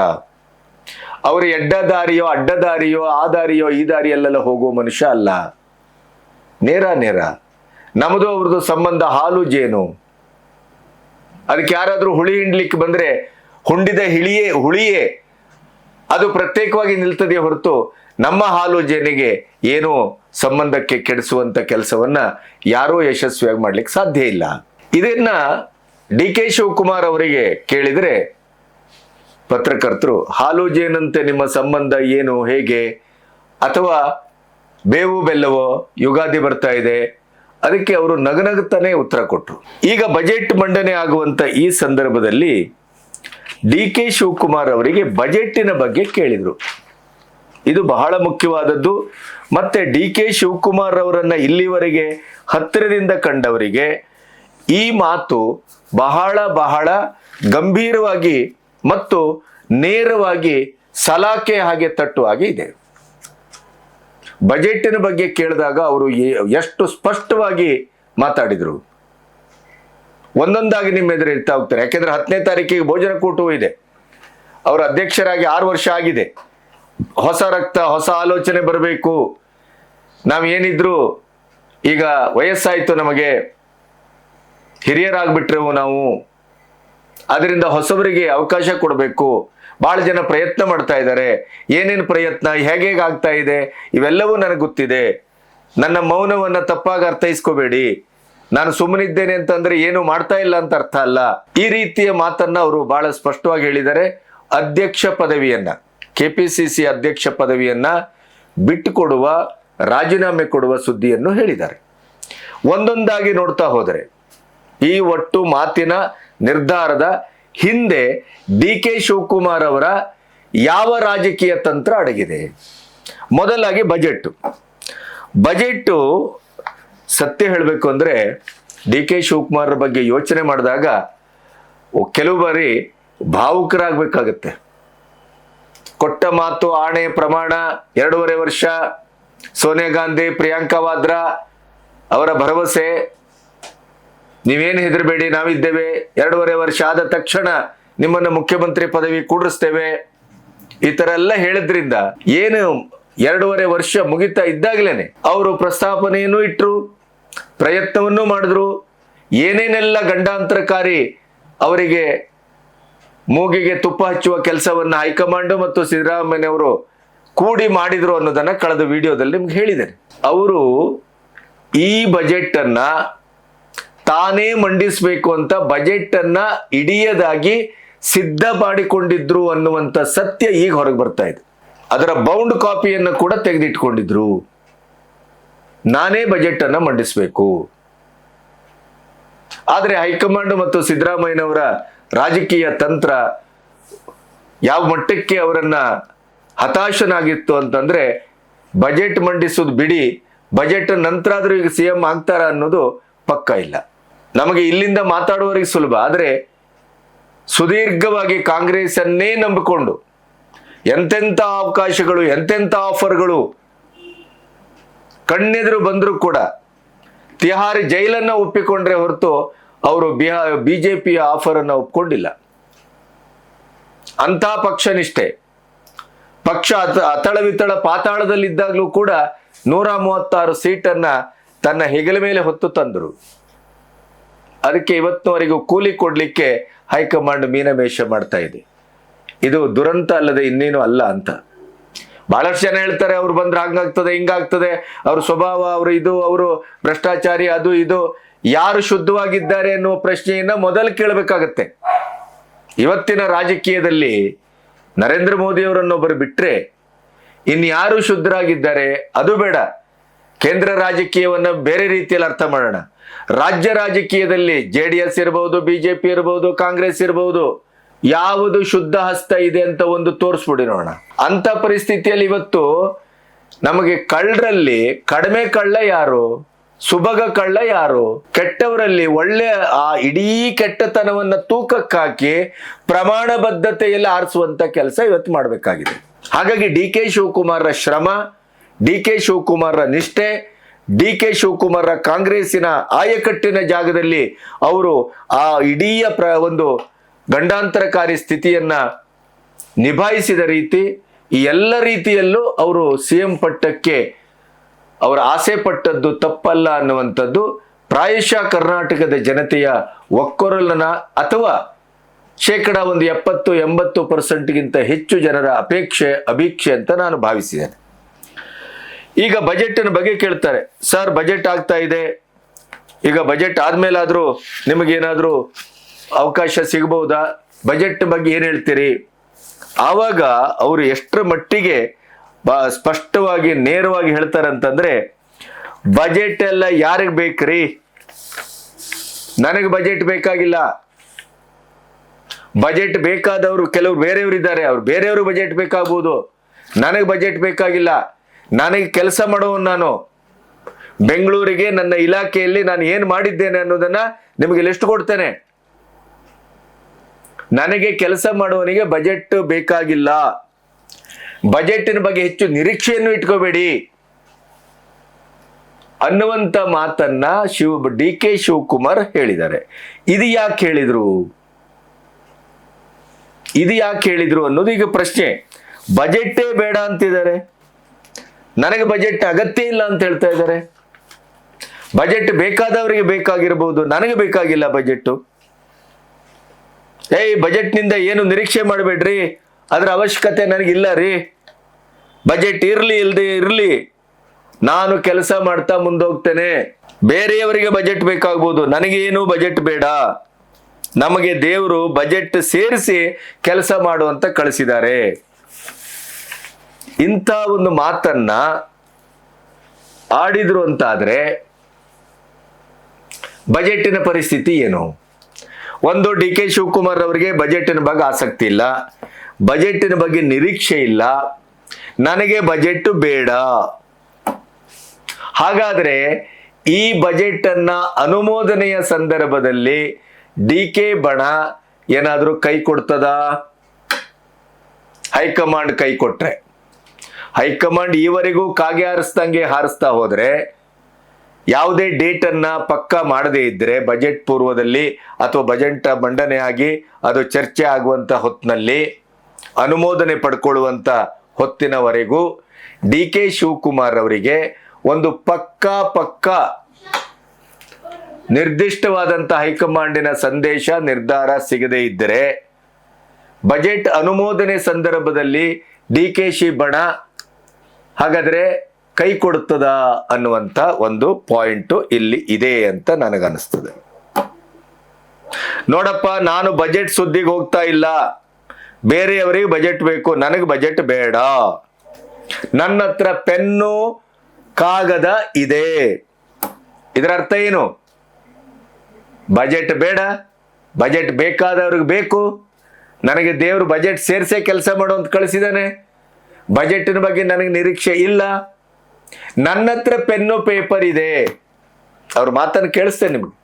ಅವರು ಎಡ್ಡದಾರಿಯೋ ಅಡ್ಡದಾರಿಯೋ ಆ ದಾರಿಯೋ ಈ ದಾರಿಯಲ್ಲೆಲ್ಲ ಹೋಗುವ ಮನುಷ್ಯ ಅಲ್ಲ. ನೇರ ನಮ್ಮದು ಅವ್ರದ್ದು ಸಂಬಂಧ ಹಾಲು ಜೇನು. ಅದಕ್ಕೆ ಯಾರಾದ್ರೂ ಹುಳಿ ಹಿಂಡ್ಲಿಕ್ಕೆ ಬಂದ್ರೆ ಹುಂಡಿದ ಹುಳಿಯೇ ಅದು ಪ್ರತ್ಯೇಕವಾಗಿ ನಿಲ್ತದೆ ಹೊರತು ನಮ್ಮ ಹಾಲು ಜೇನಿಗೆ ಏನೋ ಸಂಬಂಧಕ್ಕೆ ಕೆಡಿಸುವಂತ ಕೆಲಸವನ್ನ ಯಾರೂ ಯಶಸ್ವಿಯಾಗಿ ಮಾಡ್ಲಿಕ್ಕೆ ಸಾಧ್ಯ ಇಲ್ಲ. ಇದನ್ನ ಡಿ.ಕೆ. ಶಿವಕುಮಾರ್ ಅವರಿಗೆ ಕೇಳಿದ್ರೆ ಪತ್ರಕರ್ತರು ಹಾಲು ಜೇನಂತೆ ನಿಮ್ಮ ಸಂಬಂಧ ಏನು, ಹೇಗೆ, ಅಥವಾ ಬೇವು ಬೆಲ್ಲವೋ, ಯುಗಾದಿ ಬರ್ತಾ ಇದೆ, ಅದಕ್ಕೆ ಅವರು ನಗನಗುತ್ತಾನೆ ಉತ್ತರ ಕೊಟ್ಟರು. ಈಗ ಬಜೆಟ್ ಮಂಡನೆ ಆಗುವಂತ ಈ ಸಂದರ್ಭದಲ್ಲಿ ಡಿ.ಕೆ. ಶಿವಕುಮಾರ್ ಅವರಿಗೆ ಬಜೆಟ್ಟಿನ ಬಗ್ಗೆ ಕೇಳಿದರು. ಇದು ಬಹಳ ಮುಖ್ಯವಾದದ್ದು. ಮತ್ತೆ ಡಿ.ಕೆ. ಶಿವಕುಮಾರ್ ಅವರನ್ನ ಇಲ್ಲಿವರೆಗೆ ಹತ್ತಿರದಿಂದ ಕಂಡವರಿಗೆ ಈ ಮಾತು ಬಹಳ ಬಹಳ ಗಂಭೀರವಾಗಿ ಮತ್ತು ನೇರವಾಗಿ ಸಲಾಕೆ ಹಾಗೆ ತಟ್ಟುವ ಹಾಗೆ ಇದೆ. ಬಜೆಟ್ಟಿನ ಬಗ್ಗೆ ಕೇಳಿದಾಗ ಅವರು ಎಷ್ಟು ಸ್ಪಷ್ಟವಾಗಿ ಮಾತಾಡಿದರು. ಒಂದೊಂದಾಗಿ ನಿಮ್ಮ ಎದುರು ಇರ್ತಾ ಹೋಗ್ತಾರೆ. ಯಾಕೆಂದ್ರೆ 10ನೇ ತಾರೀಕಿಗೆ ಭೋಜನಕೂಟವೂ ಇದೆ. ಅವರ ಅಧ್ಯಕ್ಷರಾಗಿ 6 ವರ್ಷ ಆಗಿದೆ. ಹೊಸ ರಕ್ತ, ಹೊಸ ಆಲೋಚನೆ ಬರಬೇಕು. ನಾವೇನಿದ್ರು ಈಗ ವಯಸ್ಸಾಯ್ತು, ನಮಗೆ ಹಿರಿಯರಾಗ್ಬಿಟ್ರೆವು ನಾವು, ಅದರಿಂದ ಹೊಸಬರಿಗೆ ಅವಕಾಶ ಕೊಡಬೇಕು. ಬಹಳ ಜನ ಪ್ರಯತ್ನ ಮಾಡ್ತಾ ಇದ್ದಾರೆ. ಏನೇನು ಪ್ರಯತ್ನ, ಹೇಗೆ ಆಗ್ತಾ ಇದೆ ಇವೆಲ್ಲವೂ ನನಗೆ ಗೊತ್ತಿದೆ. ನನ್ನ ಮೌನವನ್ನ ತಪ್ಪಾಗಿ ಅರ್ಥೈಸ್ಕೋಬೇಡಿ. ನಾನು ಸುಮ್ಮನಿದ್ದೇನೆ ಅಂತಂದ್ರೆ ಏನು ಮಾಡ್ತಾ ಇಲ್ಲ ಅಂತ ಅರ್ಥ ಅಲ್ಲ. ಈ ರೀತಿಯ ಮಾತನ್ನ ಅವರು ಬಹಳ ಸ್ಪಷ್ಟವಾಗಿ ಹೇಳಿದ್ದಾರೆ. ಅಧ್ಯಕ್ಷ ಪದವಿಯನ್ನ, ಕೆಪಿಸಿಸಿ ಅಧ್ಯಕ್ಷ ಪದವಿಯನ್ನ ಬಿಟ್ಟುಕೊಡುವ, ರಾಜೀನಾಮೆ ಕೊಡುವ ಸುದ್ದಿಯನ್ನು ಹೇಳಿದ್ದಾರೆ. ಒಂದೊಂದಾಗಿ ನೋಡ್ತಾ ಹೋದರೆ ಈ ಒಟ್ಟು ಮಾತಿನ ನಿರ್ಧಾರದ ಹಿಂದೆ ಡಿ.ಕೆ. ಶಿವಕುಮಾರ್ ಅವರ ಯಾವ ರಾಜಕೀಯ ತಂತ್ರ ಅಡಗಿದೆ. ಮೊದಲಾಗಿ ಬಜೆಟ್ಟು ಸತ್ಯ ಹೇಳಬೇಕು ಅಂದ್ರೆ ಡಿ.ಕೆ. ಶಿವಕುಮಾರ್ ಬಗ್ಗೆ ಯೋಚನೆ ಮಾಡಿದಾಗ ಕೆಲವು ಬಾರಿ ಭಾವುಕರಾಗಬೇಕಾಗತ್ತೆ. ಕೊಟ್ಟ ಮಾತು, ಆಣೆ, ಪ್ರಮಾಣ, 2.5 ವರ್ಷ, ಸೋನಿಯಾ ಗಾಂಧಿ, ಪ್ರಿಯಾಂಕಾ ವಾದ್ರಾ ಅವರ ಭರವಸೆ, ನೀವೇನು ಹೆದರಬೇಡಿ, ನಾವಿದ್ದೇವೆ, 2.5 ವರ್ಷ ಆದ ತಕ್ಷಣ ನಿಮ್ಮನ್ನ ಮುಖ್ಯಮಂತ್ರಿ ಪದವಿ ಕೂಡಿಸ್ತೇವೆ, ಈ ತರ ಎಲ್ಲ ಹೇಳಿದ್ರಿಂದ ಏನು 2.5 ವರ್ಷ ಮುಗಿತಾ ಇದ್ದಾಗಲೇನೆ ಅವರು ಪ್ರಸ್ತಾಪನೆಯನ್ನು ಇಟ್ಟರು, ಪ್ರಯತ್ನವನ್ನು ಮಾಡಿದ್ರು. ಏನೇನೆಲ್ಲ ಗಂಡಾಂತರಕಾರಿ ಅವರಿಗೆ ಮೂಗಿಗೆ ತುಪ್ಪ ಹಚ್ಚುವ ಕೆಲಸವನ್ನ ಹೈಕಮಾಂಡ್ ಮತ್ತು ಸಿದ್ದರಾಮಯ್ಯನವರು ಕೂಡಿ ಮಾಡಿದ್ರು ಅನ್ನೋದನ್ನ ಕಳೆದ ವಿಡಿಯೋದಲ್ಲಿ ನಿಮ್ಗೆ ಹೇಳಿದ್ದೇನೆ. ಅವರು ಈ ಬಜೆಟ್ ಅನ್ನ ತಾನೇ ಮಂಡಿಸಬೇಕು ಅಂತ ಬಜೆಟ್ ಅನ್ನ ಇಡಿಯದಾಗಿ ಸಿದ್ಧ ಮಾಡಿಕೊಂಡಿದ್ರು ಅನ್ನುವಂತ ಸತ್ಯ ಈಗ ಹೊರಗೆ ಬರ್ತಾ ಇದೆ. ಅದರ ಬೌಂಡ್ ಕಾಪಿಯನ್ನು ಕೂಡ ತೆಗೆದಿಟ್ಕೊಂಡಿದ್ರು. ನಾನೇ ಬಜೆಟ್ ಅನ್ನ ಮಂಡಿಸಬೇಕು. ಆದ್ರೆ ಹೈಕಮಾಂಡ್ ಮತ್ತು ಸಿದ್ದರಾಮಯ್ಯನವರ ರಾಜಕೀಯ ತಂತ್ರ ಯಾವ ಮಟ್ಟಕ್ಕೆ ಅವರನ್ನ ಹತಾಶನಾಗಿತ್ತು ಅಂತಂದ್ರೆ, ಬಜೆಟ್ ಮಂಡಿಸೋದು ಬಿಡಿ, ಬಜೆಟ್ ನಂತರ ಆದ್ರೂ ಈಗ ಸಿಎಂ ಆಗ್ತಾರ ಅನ್ನೋದು ಪಕ್ಕ ಇಲ್ಲ. ನಮಗೆ ಇಲ್ಲಿಂದ ಮಾತಾಡುವವರಿಗೆ ಸುಲಭ, ಆದ್ರೆ ಸುದೀರ್ಘವಾಗಿ ಕಾಂಗ್ರೆಸ್ ಅನ್ನೇ ನಂಬಿಕೊಂಡು ಎಂತೆಂಥ ಅವಕಾಶಗಳು, ಎಂತೆಂಥ ಆಫರ್ಗಳು ಕಣ್ಣೆದುರು ಬಂದರೂ ಕೂಡ ತಿಹಾರಿ ಜೈಲನ್ನ ಒಪ್ಪಿಕೊಂಡ್ರೆ ಹೊರತು ಅವರು ಬಿಜೆಪಿಯ ಆಫರ್ ಅನ್ನ ಒಪ್ಕೊಂಡಿಲ್ಲ. ಅಂತ ಪಕ್ಷ ನಿಷ್ಠೆ, ಪಕ್ಷ ಅತಳ ವಿತಳ ಪಾತಾಳದಲ್ಲಿದ್ದಾಗಲೂ ಕೂಡ 136 ಸೀಟನ್ನ ತನ್ನ ಹೆಗಲ ಮೇಲೆ ಹೊತ್ತು ತಂದರು. ಅದಕ್ಕೆ ಇವತ್ತಿನವರೆಗೂ ಕೂಲಿ ಕೊಡ್ಲಿಕ್ಕೆ ಹೈಕಮಾಂಡ್ ಮೀನಮೇಷ ಮಾಡ್ತಾ ಇದೆ. ಇದು ದುರಂತ ಅಲ್ಲದೆ ಇನ್ನೇನು ಅಲ್ಲ ಅಂತ. ಬಹಳಷ್ಟು ಜನ ಹೇಳ್ತಾರೆ, ಅವ್ರು ಬಂದ್ರೆ ಹಂಗಾಗ್ತದೆ, ಹಿಂಗಾಗ್ತದೆ, ಅವ್ರ ಸ್ವಭಾವ, ಅವರು ಭ್ರಷ್ಟಾಚಾರಿ, ಅದು ಇದು. ಯಾರು ಶುದ್ಧವಾಗಿದ್ದಾರೆ ಅನ್ನುವ ಪ್ರಶ್ನೆಯನ್ನ ಮೊದಲು ಕೇಳಬೇಕಾಗತ್ತೆ. ಇವತ್ತಿನ ರಾಜಕೀಯದಲ್ಲಿ ನರೇಂದ್ರ ಮೋದಿ ಅವರನ್ನೊಬ್ಬರು ಬಿಟ್ರೆ ಇನ್ಯಾರು ಶುದ್ಧರಾಗಿದ್ದಾರೆ ಅದು ಬೇಡ. ಕೇಂದ್ರ ರಾಜಕೀಯವನ್ನ ಬೇರೆ ರೀತಿಯಲ್ಲಿ ಅರ್ಥ ಮಾಡೋಣ. ರಾಜ್ಯ ರಾಜಕೀಯದಲ್ಲಿ JDS ಇರಬಹುದು, ಬಿಜೆಪಿ ಇರಬಹುದು, ಕಾಂಗ್ರೆಸ್ ಇರಬಹುದು, ಯಾವುದು ಶುದ್ಧ ಹಸ್ತ ಇದೆ ಅಂತ ಒಂದು ತೋರಿಸ್ಬಿಡಿ ನೋಡೋಣ. ಅಂತ ಪರಿಸ್ಥಿತಿಯಲ್ಲಿ ಇವತ್ತು ನಮಗೆ ಕಳ್ಳರಲ್ಲಿ ಕಡಿಮೆ ಕಳ್ಳ ಯಾರು, ಸುಬಗ ಕಳ್ಳ ಯಾರು, ಕೆಟ್ಟವರಲ್ಲಿ ಒಳ್ಳೆ ಆ ಇಡೀ ಕೆಟ್ಟತನವನ್ನ ತೂಕಕ್ಕಾಕಿ ಪ್ರಮಾಣ ಬದ್ಧತೆಯಲ್ಲಿ ಆರಿಸುವಂತ ಕೆಲಸ ಇವತ್ತು ಮಾಡಬೇಕಾಗಿದೆ. ಹಾಗಾಗಿ DK ಶಿವಕುಮಾರರ ಶ್ರಮ, DK ಶಿವಕುಮಾರರ ನಿಷ್ಠೆ, DK ಶಿವಕುಮಾರರ ಕಾಂಗ್ರೆಸ್ಸಿನ ಆಯಕಟ್ಟಿನ ಜಾಗದಲ್ಲಿ ಅವರು ಆ ಇಡೀ ಒಂದು ಗಂಡಾಂತರಕಾರಿ ಸ್ಥಿತಿಯನ್ನ ನಿಭಾಯಿಸಿದ ರೀತಿ, ಈ ಎಲ್ಲ ರೀತಿಯಲ್ಲೂ ಅವರು CM ಪಟ್ಟಕ್ಕೆ ಅವರ ಆಸೆ ಪಟ್ಟದ್ದು ತಪ್ಪಲ್ಲ ಅನ್ನುವಂಥದ್ದು ಪ್ರಾಯಶಃ ಕರ್ನಾಟಕದ ಜನತೆಯ ಒಕ್ಕೊರಲನ ಅಥವಾ ಶೇಕಡ ಒಂದು 70-80% ಹೆಚ್ಚು ಜನರ ಅಭೀಕ್ಷೆ ಅಂತ ನಾನು ಭಾವಿಸಿದ್ದೇನೆ. ಈಗ ಬಜೆಟ್ ಬಗ್ಗೆ ಕೇಳ್ತಾರೆ, ಸರ್ ಬಜೆಟ್ ಆಗ್ತಾ ಇದೆ, ಈಗ ಬಜೆಟ್ ಆದ್ಮೇಲಾದ್ರೂ ನಿಮಗೇನಾದ್ರೂ ಅವಕಾಶ ಸಿಗಬಹುದಾ, ಬಜೆಟ್ ಬಗ್ಗೆ ಏನ್ ಹೇಳ್ತೀರಿ? ಆವಾಗ ಅವರು ಎಷ್ಟರ ಮಟ್ಟಿಗೆ ಸ್ಪಷ್ಟವಾಗಿ ನೇರವಾಗಿ ಹೇಳ್ತಾರೆ ಅಂತಂದ್ರೆ, ಬಜೆಟ್ ಎಲ್ಲ ಯಾರಿಗೆ ಬೇಕ್ರಿ, ನನಗೆ ಬಜೆಟ್ ಬೇಕಾಗಿಲ್ಲ. ಬಜೆಟ್ ಬೇಕಾದವರು ಕೆಲವರು ಬೇರೆಯವರು ಇದ್ದಾರೆ, ಅವ್ರು ಬೇರೆಯವರು ಬಜೆಟ್ ಬೇಕಾಗಬಹುದು, ನನಗೆ ಬಜೆಟ್ ಬೇಕಾಗಿಲ್ಲ. ನನಗೆ ಕೆಲಸ ಮಾಡೋನು ನಾನು, ಬೆಂಗಳೂರಿಗೆ ನನ್ನ ಇಲಾಖೆಯಲ್ಲಿ ನಾನು ಏನು ಮಾಡಿದ್ದೇನೆ ಅನ್ನೋದನ್ನ ನಿಮಗೆ ಲಿಸ್ಟ್ ಕೊಡ್ತೇನೆ. ನನಗೆ ಕೆಲಸ ಮಾಡುವವನಿಗೆ ಬಜೆಟ್ ಬೇಕಾಗಿಲ್ಲ. ಬಜೆಟಿನ ಬಗ್ಗೆ ಹೆಚ್ಚು ನಿರೀಕ್ಷೆಯನ್ನು ಇಟ್ಕೋಬೇಡಿ ಅನ್ನುವಂತ ಮಾತನ್ನ DK ಶಿವಕುಮಾರ್ ಹೇಳಿದ್ದಾರೆ. ಇದು ಯಾಕೆ ಹೇಳಿದ್ರು ಅನ್ನೋದು ಈಗ ಪ್ರಶ್ನೆ. ಬಜೆಟ್ಟೇ ಬೇಡ ಅಂತಿದ್ದಾರೆ, ನನಗೆ ಬಜೆಟ್ ಅಗತ್ಯ ಇಲ್ಲ ಅಂತ ಹೇಳ್ತಾ ಇದ್ದಾರೆ. ಬಜೆಟ್ ಬೇಕಾದವರಿಗೆ ಬೇಕಾಗಿರಬಹುದು, ನನಗೆ ಬೇಕಾಗಿಲ್ಲ ಬಜೆಟ್. ಬಜೆಟ್ನಿಂದ ಏನು ನಿರೀಕ್ಷೆ ಮಾಡಬೇಡ್ರಿ, ಅದರ ಅವಶ್ಯಕತೆ ನನಗಿಲ್ಲ ರೀ. ಬಜೆಟ್ ಇರ್ಲಿ ಇಲ್ದೆ ಇರ್ಲಿ, ನಾನು ಕೆಲಸ ಮಾಡ್ತಾ ಮುಂದೋಗ್ತೇನೆ. ಬೇರೆಯವರಿಗೆ ಬಜೆಟ್ ಬೇಕಾಗ್ಬೋದು, ನನಗೆ ಏನು ಬಜೆಟ್ ಬೇಡ. ನಮಗೆ ದೇವರು ಬಜೆಟ್ ಸೇರಿಸಿ ಕೆಲಸ ಮಾಡುವಂತ ಕಳಿಸಿದ್ದಾರೆ. ಇಂಥ ಒಂದು ಮಾತನ್ನ ಆಡಿದ್ರು ಅಂತಾದ್ರೆ ಬಜೆಟಿನ ಪರಿಸ್ಥಿತಿ ಏನು? ಒಂದು DK ಶಿವಕುಮಾರ್ ಅವರಿಗೆ ಬಜೆಟಿನ ಬಗ್ಗೆ ಆಸಕ್ತಿ ಇಲ್ಲ, ಬಜೆಟಿನ ಬಗ್ಗೆ ನಿರೀಕ್ಷೆ ಇಲ್ಲ, ನನಗೆ ಬಜೆಟ್ ಬೇಡ. ಹಾಗಾದ್ರೆ ಈ ಬಜೆಟ್ ಅನ್ನ ಅನುಮೋದನೆಯ ಸಂದರ್ಭದಲ್ಲಿ DK ಬಣ ಏನಾದ್ರೂ ಕೈ ಕೊಡ್ತದ? ಹೈಕಮಾಂಡ್ ಕೈ ಕೊಟ್ರೆ, ಹೈಕಮಾಂಡ್ ಈವರೆಗೂ ಕಾಗೆ ಹಾರಿಸ್ದಂಗೆ ಹಾರಿಸ್ತಾ ಹೋದ್ರೆ, ಯಾವುದೇ ಡೇಟ್ ಅನ್ನ ಪಕ್ಕಾ ಮಾಡದೇ ಇದ್ರೆ ಬಜೆಟ್ ಪೂರ್ವದಲ್ಲಿ ಅಥವಾ ಬಜೆಟ್ ಮಂಡನೆ ಆಗಿ ಅದು ಚರ್ಚೆ ಆಗುವಂತ ಹೊತ್ತಿನಲ್ಲಿ ಅನುಮೋದನೆ ಪಡ್ಕೊಳ್ಳುವಂತ ಹೊತ್ತಿನವರೆಗೂ DK ಶಿವಕುಮಾರ್ ಅವರಿಗೆ ಒಂದು ಪಕ್ಕಾ ನಿರ್ದಿಷ್ಟವಾದಂಥ ಹೈಕಮಾಂಡಿನ ಸಂದೇಶ ನಿರ್ಧಾರ ಸಿಗದೇ ಇದ್ದರೆ ಬಜೆಟ್ ಅನುಮೋದನೆ ಸಂದರ್ಭದಲ್ಲಿ ಡಿಕೆಶಿ ಬಣ ಹಾಗಾದ್ರೆ ಕೈ ಕೊಡುತ್ತದ ಅನ್ನುವಂಥ ಒಂದು ಪಾಯಿಂಟು ಇಲ್ಲಿ ಇದೆ ಅಂತ ನನಗನ್ನಿಸ್ತದೆ. ನೋಡಪ್ಪ, ನಾನು ಬಜೆಟ್ ಸುದ್ದಿಗೆ ಹೋಗ್ತಾ ಇಲ್ಲ, ಬೇರೆಯವರಿಗೆ ಬಜೆಟ್ ಬೇಕು, ನನಗೆ ಬಜೆಟ್ ಬೇಡ, ನನ್ನ ಹತ್ರ ಪೆನ್ನು ಕಾಗದ ಇದೆ. ಇದರ ಅರ್ಥ ಏನು? ಬಜೆಟ್ ಬೇಡ, ಬಜೆಟ್ ಬೇಕಾದವ್ರಿಗೆ ಬೇಕು. ನನಗೆ ದೇವರು ಬಜೆಟ್ ಸೇರಿಸೇ ಕೆಲಸ ಮಾಡು ಅಂತ ಕಳಿಸಿದಾನೆ. ಬಜೆಟಿನ ಬಗ್ಗೆ ನನಗೆ ನಿರೀಕ್ಷೆ ಇಲ್ಲ, ನನ್ನ ಹತ್ರ ಪೆನ್ನು ಪೇಪರ್ ಇದೆ. ಅವ್ರ ಮಾತನ್ನು ಕೇಳಿಸ್ತೇನೆ ನಿಮ್ಗೆ.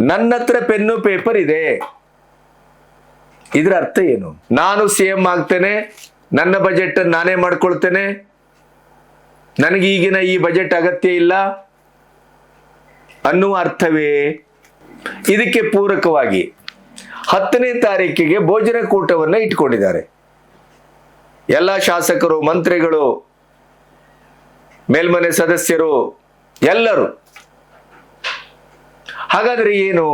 ನನ್ನ ಹತ್ರ ಪೆನ್ನು ಪೇಪರ್ ಇದೆ. ಇದರ ಅರ್ಥ ಏನು? ನಾನು CM ಆಗ್ತೇನೆ, ನನ್ನ ಬಜೆಟ್ ನಾನೇ ಮಾಡ್ಕೊಳ್ತೇನೆ, ನನಗೆ ಈಗಿನ ಈ ಬಜೆಟ್ ಅಗತ್ಯ ಇಲ್ಲ ಅನ್ನುವ ಅರ್ಥವೇ? ಇದಕ್ಕೆ ಪೂರಕವಾಗಿ 10ನೇ ತಾರೀಕಿಗೆ ಭೋಜನ ಕೂಟವನ್ನು ಇಟ್ಕೊಂಡಿದ್ದಾರೆ. ಎಲ್ಲ ಶಾಸಕರು, ಮಂತ್ರಿಗಳು, ಮೇಲ್ಮನೆ ಸದಸ್ಯರು ಎಲ್ಲರೂ. ಹಾಗಾದ್ರೆ ಏನು?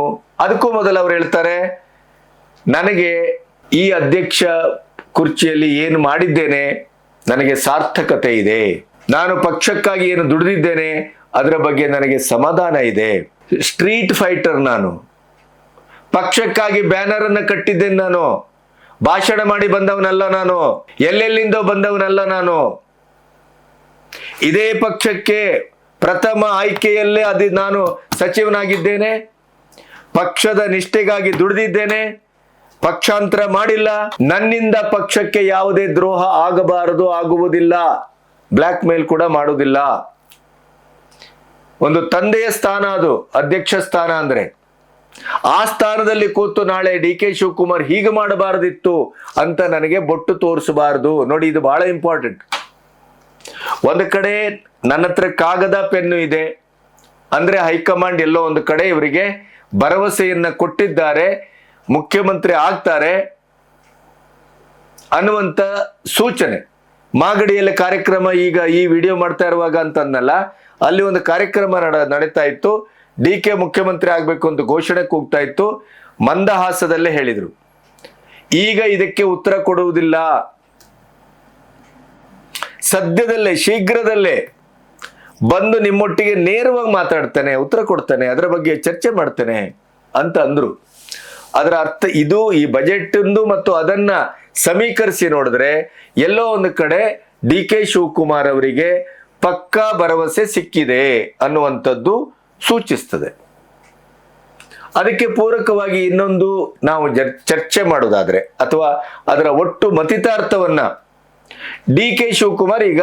ಅದಕ್ಕೂ ಮೊದಲು ಅವ್ರು ಹೇಳ್ತಾರೆ, ನನಗೆ ಈ ಅಧ್ಯಕ್ಷ ಕುರ್ಚಿಯಲ್ಲಿ ಏನು ಮಾಡಿದ್ದೇನೆ ನನಗೆ ಸಾರ್ಥಕತೆ ಇದೆ, ನಾನು ಪಕ್ಷಕ್ಕಾಗಿ ಏನು ದುಡಿದಿದ್ದೇನೆ ಅದರ ಬಗ್ಗೆ ನನಗೆ ಸಮಾಧಾನ ಇದೆ. ಸ್ಟ್ರೀಟ್ ಫೈಟರ್ ನಾನು, ಪಕ್ಷಕ್ಕಾಗಿ ಬ್ಯಾನರ್ ಅನ್ನು ಕಟ್ಟಿದ್ದೇನೆ, ನಾನು ಭಾಷಣ ಮಾಡಿ ಬಂದವನಲ್ಲ, ನಾನು ಎಲ್ಲೆಲ್ಲಿಂದೋ ಬಂದವನಲ್ಲ, ನಾನು ಇದೇ ಪಕ್ಷಕ್ಕೆ ಪ್ರಥಮ ಆಯ್ಕೆಯಲ್ಲೇ ನಾನು ಸಚಿವನಾಗಿದ್ದೇನೆ, ಪಕ್ಷದ ನಿಷ್ಠೆಗಾಗಿ ದುಡಿದಿದ್ದೇನೆ, ಪಕ್ಷಾಂತರ ಮಾಡಿಲ್ಲ, ನನ್ನಿಂದ ಪಕ್ಷಕ್ಕೆ ಯಾವುದೇ ದ್ರೋಹ ಆಗಬಾರದು, ಆಗುವುದಿಲ್ಲ, ಬ್ಲ್ಯಾಕ್ ಮೇಲ್ ಕೂಡ ಮಾಡುವುದಿಲ್ಲ. ಒಂದು ತಂದೆಯ ಸ್ಥಾನ ಅದು, ಅಧ್ಯಕ್ಷ ಸ್ಥಾನ ಅಂದ್ರೆ. ಆ ಸ್ಥಾನದಲ್ಲಿ ಕೂತು ನಾಳೆ DK ಶಿವಕುಮಾರ್ ಹೀಗೆ ಮಾಡಬಾರದಿತ್ತು ಅಂತ ನನಗೆ ಬೊಟ್ಟು ತೋರಿಸಬಾರದು. ನೋಡಿ, ಇದು ಬಹಳ ಇಂಪಾರ್ಟೆಂಟ್. ಒಂದು ಕಡೆ ನನ್ನ ಹತ್ರ ಕಾಗದ ಪೆನ್ನು ಇದೆ ಅಂದ್ರೆ ಹೈಕಮಾಂಡ್ ಎಲ್ಲೋ ಒಂದು ಕಡೆ ಇವರಿಗೆ ಭರವಸೆಯನ್ನ ಕೊಟ್ಟಿದ್ದಾರೆ, ಮುಖ್ಯಮಂತ್ರಿ ಆಗ್ತಾರೆ ಅನ್ನುವಂತ ಸೂಚನೆ. ಮಾಗಡಿಯಲ್ಲಿ ಕಾರ್ಯಕ್ರಮ, ಈಗ ಈ ವಿಡಿಯೋ ಮಾಡ್ತಾ ಇರುವಾಗ ಅಂತಂದಲ್ಲ, ಅಲ್ಲಿ ಒಂದು ಕಾರ್ಯಕ್ರಮ ನಡೀತಾ ಇತ್ತು. DK ಮುಖ್ಯಮಂತ್ರಿ ಆಗ್ಬೇಕು ಅಂತ ಘೋಷಣೆ ಕೂಗ್ತಾ ಇತ್ತು. ಮಂದಹಾಸದಲ್ಲೇ ಹೇಳಿದ್ರು, ಈಗ ಇದಕ್ಕೆ ಉತ್ತರ ಕೊಡುವುದಿಲ್ಲ, ಸದ್ಯದಲ್ಲೇ ಶೀಘ್ರದಲ್ಲೇ ಬಂದು ನಿಮ್ಮೊಟ್ಟಿಗೆ ನೇರವಾಗಿ ಮಾತಾಡ್ತಾನೆ, ಉತ್ತರ ಕೊಡ್ತಾನೆ, ಅದರ ಬಗ್ಗೆ ಚರ್ಚೆ ಮಾಡ್ತಾನೆ ಅಂತ ಅಂದ್ರು. ಅದರ ಅರ್ಥ ಇದು. ಈ ಬಜೆಟ್ ಮತ್ತು ಅದನ್ನ ಸಮೀಕರಿಸಿ ನೋಡಿದ್ರೆ ಎಲ್ಲೋ ಒಂದು ಕಡೆ DK ಶಿವಕುಮಾರ್ ಅವರಿಗೆ ಪಕ್ಕಾ ಭರವಸೆ ಸಿಕ್ಕಿದೆ ಅನ್ನುವಂಥದ್ದು ಸೂಚಿಸ್ತದೆ. ಅದಕ್ಕೆ ಪೂರಕವಾಗಿ ಇನ್ನೊಂದು ನಾವು ಚರ್ಚೆ ಮಾಡೋದಾದ್ರೆ, ಅಥವಾ ಅದರ ಒಟ್ಟು ಮತಿತಾರ್ಥವನ್ನ, DK ಶಿವಕುಮಾರ್ ಈಗ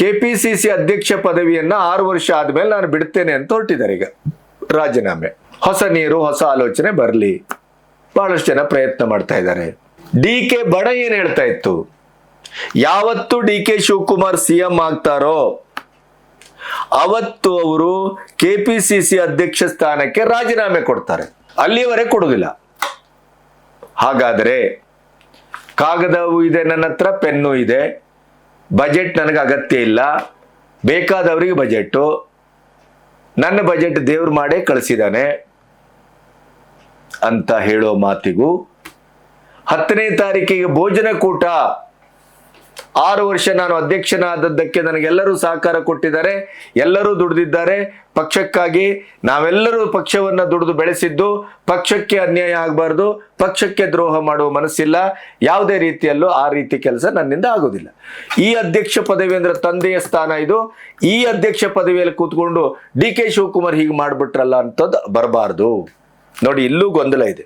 KPCC ಅಧ್ಯಕ್ಷ ಪದವಿಯನ್ನ 6 ವರ್ಷ ಆದ್ಮೇಲೆ ನಾನು ಬಿಡ್ತೇನೆ ಅಂತ ಹೊರಟಿದ್ದಾರೆ. ಈಗ ರಾಜೀನಾಮೆ, ಹೊಸ ನೀರು, ಹೊಸ ಆಲೋಚನೆ ಬರಲಿ, ಬಹಳಷ್ಟು ಜನ ಪ್ರಯತ್ನ ಮಾಡ್ತಾ ಇದ್ದಾರೆ. DK ಬಣ ಏನ್ ಹೇಳ್ತಾ ಇತ್ತು, ಯಾವತ್ತು DK ಶಿವಕುಮಾರ್ CM ಆಗ್ತಾರೋ ಅವತ್ತು ಅವರು KPCC ಅಧ್ಯಕ್ಷ ಸ್ಥಾನಕ್ಕೆ ರಾಜೀನಾಮೆ ಕೊಡ್ತಾರೆ, ಅಲ್ಲಿಯವರೆಗೆ ಕೊಡುವುದಿಲ್ಲ. ಹಾಗಾದರೆ ಕಾಗದವೂ ಇದೆ, ನನ್ನ ಹತ್ರ ಪೆನ್ನು ಇದೆ, ಬಜೆಟ್ ನನಗೆ ಅಗತ್ಯ ಇಲ್ಲ, ಬೇಕಾದವರಿಗೆ ಬಜೆಟ್ಟು, ನನ್ನ ಬಜೆಟ್ ದೇವ್ರು ಮಾಡೇ ಕಳಿಸಿದಾನೆ ಅಂತ ಹೇಳೋ ಮಾತಿಗೂ 10ನೇ ತಾರೀಕಿಗೆ ಭೋಜನ ಕೂಟ, 6 ವರ್ಷ ನಾನು ಅಧ್ಯಕ್ಷನಾದದ್ದಕ್ಕೆ ನನಗೆಲ್ಲರೂ ಸಹಕಾರ ಕೊಟ್ಟಿದ್ದಾರೆ, ಎಲ್ಲರೂ ದುಡಿದಿದ್ದಾರೆ ಪಕ್ಷಕ್ಕಾಗಿ, ನಾವೆಲ್ಲರೂ ಪಕ್ಷವನ್ನ ದುಡಿದು ಬೆಳೆಸಿದ್ದು, ಪಕ್ಷಕ್ಕೆ ಅನ್ಯಾಯ ಆಗಬಾರ್ದು, ಪಕ್ಷಕ್ಕೆ ದ್ರೋಹ ಮಾಡುವ ಮನಸ್ಸಿಲ್ಲ, ಯಾವುದೇ ರೀತಿಯಲ್ಲೂ ಆ ರೀತಿ ಕೆಲಸ ನನ್ನಿಂದ ಆಗೋದಿಲ್ಲ. ಈ ಅಧ್ಯಕ್ಷ ಪದವಿ ಅಂದ್ರೆ ತಂದೆಯ ಸ್ಥಾನ ಇದು, ಈ ಅಧ್ಯಕ್ಷ ಪದವಿಯಲ್ಲಿ ಕೂತ್ಕೊಂಡು DK ಶಿವಕುಮಾರ್ ಹೀಗೆ ಮಾಡ್ಬಿಟ್ರಲ್ಲ ಅಂತದ್ದು ಬರಬಾರ್ದು. ನೋಡಿ, ಇಲ್ಲೂ ಗೊಂದಲ ಇದೆ.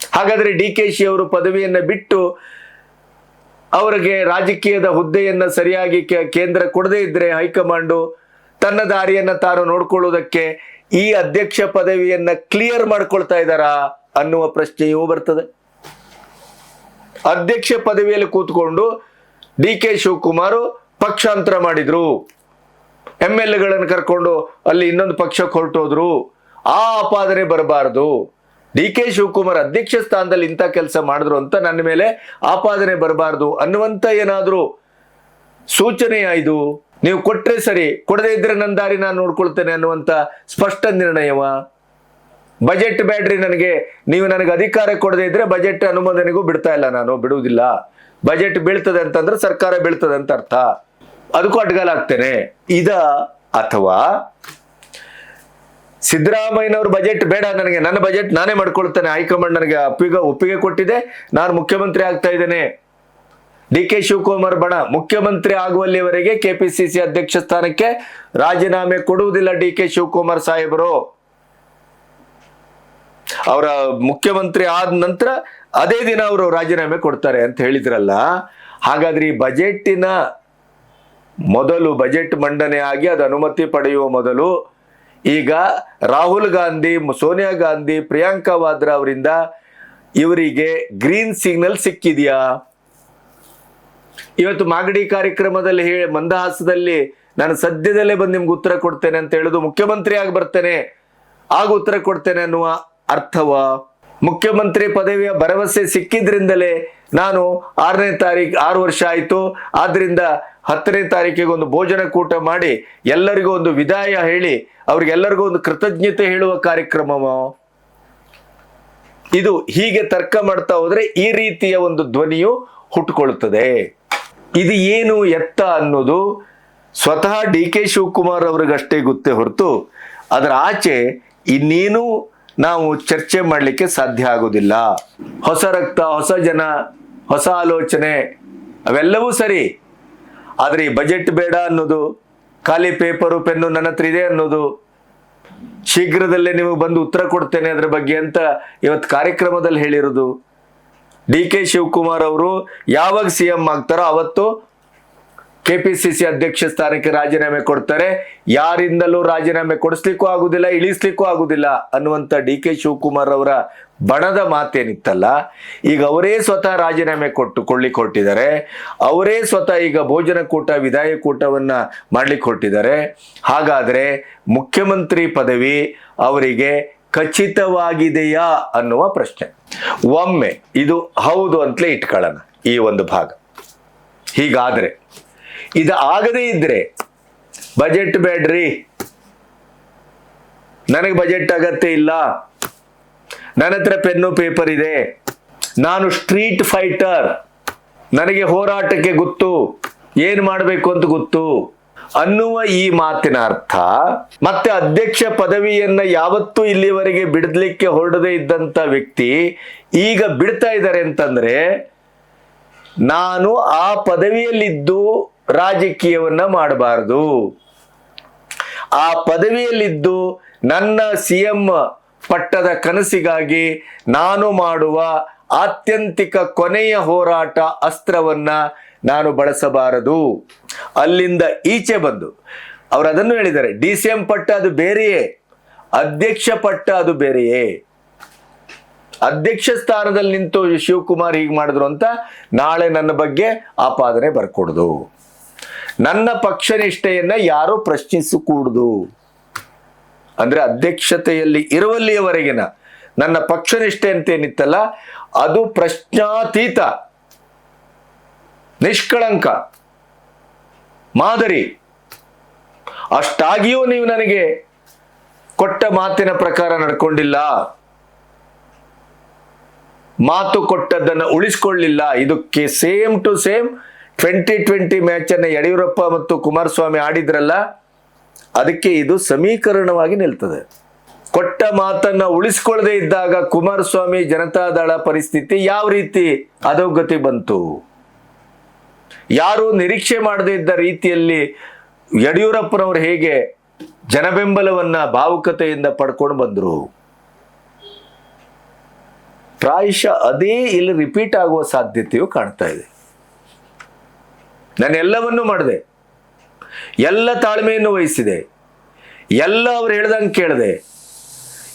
ಹಾಗಾದ್ರೆ DKಶಿ ಅವರು ಪದವಿಯನ್ನ ಬಿಟ್ಟು ಅವರಿಗೆ ರಾಜಕೀಯದ ಹುದ್ದೆಯನ್ನ ಸರಿಯಾಗಿ ಕೇಂದ್ರ ಕೊಡದೇ ಇದ್ರೆ ಹೈಕಮಾಂಡು ತನ್ನ ದಾರಿಯನ್ನ ತಾನು ನೋಡ್ಕೊಳ್ಳುವುದಕ್ಕೆ ಈ ಅಧ್ಯಕ್ಷ ಪದವಿಯನ್ನ ಕ್ಲಿಯರ್ ಮಾಡ್ಕೊಳ್ತಾ ಇದ್ದಾರಾ ಅನ್ನುವ ಪ್ರಶ್ನೆಯೂ ಬರ್ತದೆ. ಅಧ್ಯಕ್ಷ ಪದವಿಯಲ್ಲಿ ಕೂತ್ಕೊಂಡು DK ಶಿವಕುಮಾರ್ ಪಕ್ಷಾಂತರ ಮಾಡಿದ್ರು, MLAಗಳನ್ನು ಕರ್ಕೊಂಡು ಅಲ್ಲಿ ಇನ್ನೊಂದು ಪಕ್ಷಕ್ಕೆ ಹೊರಟೋದ್ರು, ಆ ಆಪಾದನೆ ಬರಬಾರದು. DK ಶಿವಕುಮಾರ್ ಅಧ್ಯಕ್ಷ ಸ್ಥಾನದಲ್ಲಿ ಇಂಥ ಕೆಲಸ ಮಾಡಿದ್ರು ಅಂತ ನನ್ನ ಮೇಲೆ ಆಪಾದನೆ ಬರಬಾರದು ಅನ್ನುವಂತ ಏನಾದ್ರೂ ಸೂಚನೆಯ ಇದು ನೀವು ಕೊಟ್ರೆ ಸರಿ, ಕೊಡದೇ ಇದ್ರೆ ನನ್ನ ದಾರಿ ನಾನು ನೋಡ್ಕೊಳ್ತೇನೆ ಅನ್ನುವಂತ ಸ್ಪಷ್ಟ ನಿರ್ಣಯವ. ಬಜೆಟ್ ಬೇಡ್ರಿ ನನಗೆ, ನೀವು ನನಗೆ ಅಧಿಕಾರ ಕೊಡದೇ ಇದ್ರೆ ಬಜೆಟ್ ಅನುಮೋದನೆಗೂ ಬಿಡ್ತಾ ಇಲ್ಲ, ನಾನು ಬಿಡುವುದಿಲ್ಲ. ಬಜೆಟ್ ಬೀಳ್ತದೆ ಅಂತಂದ್ರೆ ಸರ್ಕಾರ ಬೀಳ್ತದೆ ಅಂತ ಅರ್ಥ, ಅದಕ್ಕೂ ಅಡ್ಗಾಲ ಆಗ್ತೇನೆ ಇದ. ಅಥವಾ ಸಿದ್ದರಾಮಯ್ಯನವ್ರ ಬಜೆಟ್ ಬೇಡ ನನಗೆ, ನನ್ನ ಬಜೆಟ್ ನಾನೇ ಮಾಡ್ಕೊಳ್ತೇನೆ, ಹೈಕಮಾಂಡ್ ನನಗೆ ಒಪ್ಪಿಗೆ ಕೊಟ್ಟಿದೆ, ನಾನು ಮುಖ್ಯಮಂತ್ರಿ ಆಗ್ತಾ ಇದ್ದೇನೆ. ಡಿ ಕೆ ಶಿವಕುಮಾರ್ ಬಣ ಮುಖ್ಯಮಂತ್ರಿ ಆಗುವಲ್ಲಿವರೆಗೆ ಕೆಪಿಸಿಸಿ ಅಧ್ಯಕ್ಷ ಸ್ಥಾನಕ್ಕೆ ರಾಜೀನಾಮೆ ಕೊಡುವುದಿಲ್ಲ ಡಿ ಕೆ ಶಿವಕುಮಾರ್ ಸಾಹೇಬರು. ಅವರ ಮುಖ್ಯಮಂತ್ರಿ ಆದ ನಂತರ ಅದೇ ದಿನ ಅವರು ರಾಜೀನಾಮೆ ಕೊಡ್ತಾರೆ ಅಂತ ಹೇಳಿದ್ರಲ್ಲ. ಹಾಗಾದ್ರೆ ಈ ಬಜೆಟ್ಟಿನ ಮೊದಲು, ಬಜೆಟ್ ಮಂಡನೆ ಆಗಿ ಅದು ಅನುಮತಿ ಪಡೆಯುವ ಮೊದಲು ಈಗ ರಾಹುಲ್ ಗಾಂಧಿ, ಸೋನಿಯಾ ಗಾಂಧಿ, ಪ್ರಿಯಾಂಕಾ ವಾದ್ರಾ ಅವರಿಂದ ಇವರಿಗೆ ಗ್ರೀನ್ ಸಿಗ್ನಲ್ ಸಿಕ್ಕಿದೆಯಾ? ಇವತ್ತು ಮಾಗಡಿ ಕಾರ್ಯಕ್ರಮದಲ್ಲಿ ಮಂದಹಾಸದಲ್ಲಿ ನಾನು ಸದ್ಯದಲ್ಲೇ ಬಂದು ನಿಮ್ಗೆ ಉತ್ತರ ಕೊಡ್ತೇನೆ ಅಂತ ಹೇಳುದು, ಮುಖ್ಯಮಂತ್ರಿ ಆಗಿ ಬರ್ತೇನೆ ಆಗ ಉತ್ತರ ಕೊಡ್ತೇನೆ ಅನ್ನುವ ಅರ್ಥವ? ಮುಖ್ಯಮಂತ್ರಿ ಪದವಿಯ ಭರವಸೆ ಸಿಕ್ಕಿದ್ರಿಂದಲೇ ನಾನು 6ನೇ ತಾರೀಕು 6 ವರ್ಷ ಆಯ್ತು, ಆದ್ರಿಂದ 10ನೇ ತಾರೀಕಿಗೆ ಒಂದು ಭೋಜನ ಕೂಟ ಮಾಡಿ ಎಲ್ಲರಿಗೂ ಒಂದು ವಿದಾಯ ಹೇಳಿ ಅವ್ರಿಗೆಲ್ಲರಿಗೂ ಒಂದು ಕೃತಜ್ಞತೆ ಹೇಳುವ ಕಾರ್ಯಕ್ರಮವ ಇದು? ಹೀಗೆ ತರ್ಕ ಮಾಡ್ತಾ ಹೋದ್ರೆ ಈ ರೀತಿಯ ಒಂದು ಧ್ವನಿಯು ಹುಟ್ಟುಕೊಳ್ಳುತ್ತದೆ. ಇದು ಏನು ಎತ್ತ ಅನ್ನೋದು ಸ್ವತಃ ಡಿ ಕೆ ಶಿವಕುಮಾರ್ ಅವ್ರಿಗಷ್ಟೇ ಗೊತ್ತೇ ಹೊರತು ಅದರ ಆಚೆ ಇನ್ನೇನು ನಾವು ಚರ್ಚೆ ಮಾಡಲಿಕ್ಕೆ ಸಾಧ್ಯ ಆಗೋದಿಲ್ಲ. ಹೊಸ ರಕ್ತ, ಹೊಸ ಜನ, ಹೊಸ ಆಲೋಚನೆ ಅವೆಲ್ಲವೂ ಸರಿ, ಆದರೆ ಈ ಬಜೆಟ್ ಬೇಡ ಅನ್ನೋದು, ಖಾಲಿ ಪೇಪರು ಪೆನ್ನು ನನ್ನ ಹತ್ರ ಇದೆ ಅನ್ನೋದು, ಶೀಘ್ರದಲ್ಲೇ ನಿಮಗೆ ಬಂದು ಉತ್ತರ ಕೊಡ್ತೇನೆ ಅದರ ಬಗ್ಗೆ ಅಂತ ಇವತ್ತು ಕಾರ್ಯಕ್ರಮದಲ್ಲಿ ಹೇಳಿರೋದು. ಡಿ ಕೆ ಶಿವಕುಮಾರ್ ಅವರು ಯಾವಾಗ ಸಿಎಂ ಆಗ್ತಾರೋ ಅವತ್ತು ಕೆಪಿಸಿಸಿ ಅಧ್ಯಕ್ಷ ಸ್ಥಾನಕ್ಕೆ ರಾಜೀನಾಮೆ ಕೊಡ್ತಾರೆ. ಯಾರಿಂದಲೂ ರಾಜೀನಾಮೆ ಕೊಡಿಸ್ಲಿಕ್ಕೂ ಆಗುದಿಲ್ಲ, ಇಳಿಸ್ಲಿಕ್ಕೂ ಆಗುದಿಲ್ಲ ಅನ್ನುವಂಥ ಡಿ ಕೆ ಶಿವಕುಮಾರ್ ಅವರ ಬಣದ ಮಾತೇನಿತ್ತಲ್ಲ, ಈಗ ಅವರೇ ಸ್ವತಃ ರಾಜೀನಾಮೆ ಕೊಳ್ಳಿಕ್ಕೆ ಹೊರಟಿದ್ದಾರೆ. ಅವರೇ ಸ್ವತಃ ಈಗ ಭೋಜನ ಕೂಟ, ವಿದಾಯ ಕೂಟವನ್ನ ಮಾಡ್ಲಿಕ್ಕೆ ಹೊರಟಿದ್ದಾರೆ. ಹಾಗಾದ್ರೆ ಮುಖ್ಯಮಂತ್ರಿ ಪದವಿ ಅವರಿಗೆ ಖಚಿತವಾಗಿದೆಯಾ ಅನ್ನುವ ಪ್ರಶ್ನೆ. ಒಮ್ಮೆ ಇದು ಹೌದು ಅಂತಲೇ ಇಟ್ಕೊಳ್ಳೋಣ ಈ ಒಂದು ಭಾಗ. ಹೀಗಾದ್ರೆ ಇದು ಆಗದೇ ಇದ್ರೆ ಬಜೆಟ್ ಬೇಡ್ರಿ, ನನಗೆ ಬಜೆಟ್ ಅಗತ್ಯ ಇಲ್ಲ, ನನ್ನ ಹತ್ರ ಪೆನ್ನು ಪೇಪರ್ ಇದೆ, ನಾನು ಸ್ಟ್ರೀಟ್ ಫೈಟರ್, ನನಗೆ ಹೋರಾಟಕ್ಕೆ ಗೊತ್ತು, ಏನ್ ಮಾಡಬೇಕು ಅಂತ ಗೊತ್ತು ಅನ್ನುವ ಈ ಮಾತಿನ ಅರ್ಥ, ಮತ್ತೆ ಅಧ್ಯಕ್ಷ ಪದವಿಯನ್ನ ಯಾವತ್ತೂ ಇಲ್ಲಿವರೆಗೆ ಬಿಡಲಿಕ್ಕೆ ಹೊರಡದೇ ಇದ್ದಂತ ವ್ಯಕ್ತಿ ಈಗ ಬಿಡ್ತಾ ಇದ್ದಾರೆ ಅಂತಂದ್ರೆ, ನಾನು ಆ ಪದವಿಯಲ್ಲಿದ್ದು ರಾಜಕೀಯವನ್ನ ಮಾಡಬಾರದು, ಆ ಪದವಿಯಲ್ಲಿದ್ದು ನನ್ನ ಸಿಎಂ ಪಟ್ಟದ ಕನಸಿಗಾಗಿ ನಾನು ಮಾಡುವ ಆತ್ಯಂತಿಕ ಕೊನೆಯ ಹೋರಾಟ ಅಸ್ತ್ರವನ್ನ ನಾನು ಬಳಸಬಾರದು. ಅಲ್ಲಿಂದ ಈಚೆ ಬಂದು ಅವರು ಅದನ್ನು ಹೇಳಿದ್ದಾರೆ, DCM ಪಟ್ಟ ಅದು ಬೇರೆಯೇ, ಅಧ್ಯಕ್ಷ ಪಟ್ಟ ಅದು ಬೇರೆಯೇ. ಅಧ್ಯಕ್ಷ ಸ್ಥಾನದಲ್ಲಿ ನಿಂತು ಶಿವಕುಮಾರ್ ಹೀಗೆ ಮಾಡಿದ್ರು ಅಂತ ನಾಳೆ ನನ್ನ ಬಗ್ಗೆ ಆಪಾದನೆ ಬರ್ಕೊಡುದು, ನನ್ನ ಪಕ್ಷ ನಿಷ್ಠೆಯನ್ನ ಯಾರು ಪ್ರಶ್ನಿಸಕೂಡುದು. ಅಂದ್ರೆ ಅಧ್ಯಕ್ಷತೆಯಲ್ಲಿ ಇರುವಲ್ಲಿಯವರೆಗಿನ ನನ್ನ ಪಕ್ಷ ನಿಷ್ಠೆ ಅಂತ ಏನಿತ್ತಲ್ಲ ಅದು ಪ್ರಶ್ನಾತೀತ, ನಿಷ್ಕಳಂಕ, ಮಾದರಿ. ಅಷ್ಟಾಗಿಯೂ ನೀವು ನನಗೆ ಕೊಟ್ಟ ಮಾತಿನ ಪ್ರಕಾರ ನಡ್ಕೊಂಡಿಲ್ಲ, ಮಾತು ಕೊಟ್ಟದ್ದನ್ನು ಉಳಿಸಿಕೊಳ್ಳಿಲ್ಲ. ಇದಕ್ಕೆ ಸೇಮ್ ಟು ಸೇಮ್ 2020 ಮ್ಯಾಚ್ ಅನ್ನ ಯಡಿಯೂರಪ್ಪ ಮತ್ತು ಕುಮಾರಸ್ವಾಮಿ ಆಡಿದ್ರಲ್ಲ, ಅದಕ್ಕೆ ಇದು ಸಮೀಕರಣವಾಗಿ ನಿಲ್ತದೆ. ಕೊಟ್ಟ ಮಾತನ್ನ ಉಳಿಸಿಕೊಳ್ಳದೆ ಇದ್ದಾಗ ಕುಮಾರಸ್ವಾಮಿ ಜನತಾದಳ ಪರಿಸ್ಥಿತಿ ಯಾವ ರೀತಿ ಅಧೋಗತಿ ಬಂತು, ಯಾರು ನಿರೀಕ್ಷೆ ಮಾಡದೇ ಇದ್ದ ರೀತಿಯಲ್ಲಿ ಯಡಿಯೂರಪ್ಪನವರು ಹೇಗೆ ಜನಬೆಂಬಲವನ್ನ ಭಾವುಕತೆಯಿಂದ ಪಡ್ಕೊಂಡು ಬಂದ್ರು, ಪ್ರಾಯಶಃ ಅದೇ ಇಲ್ಲಿ ರಿಪೀಟ್ ಆಗುವ ಸಾಧ್ಯತೆಯು ಕಾಣ್ತಾ ಇದೆ. ನಾನು ಎಲ್ಲವನ್ನೂ ಮಾಡಿದೆ, ಎಲ್ಲ ತಾಳ್ಮೆಯನ್ನು ವಹಿಸಿದೆ, ಎಲ್ಲ ಅವ್ರು ಹೇಳ್ದಂಗೆ ಕೇಳಿದೆ,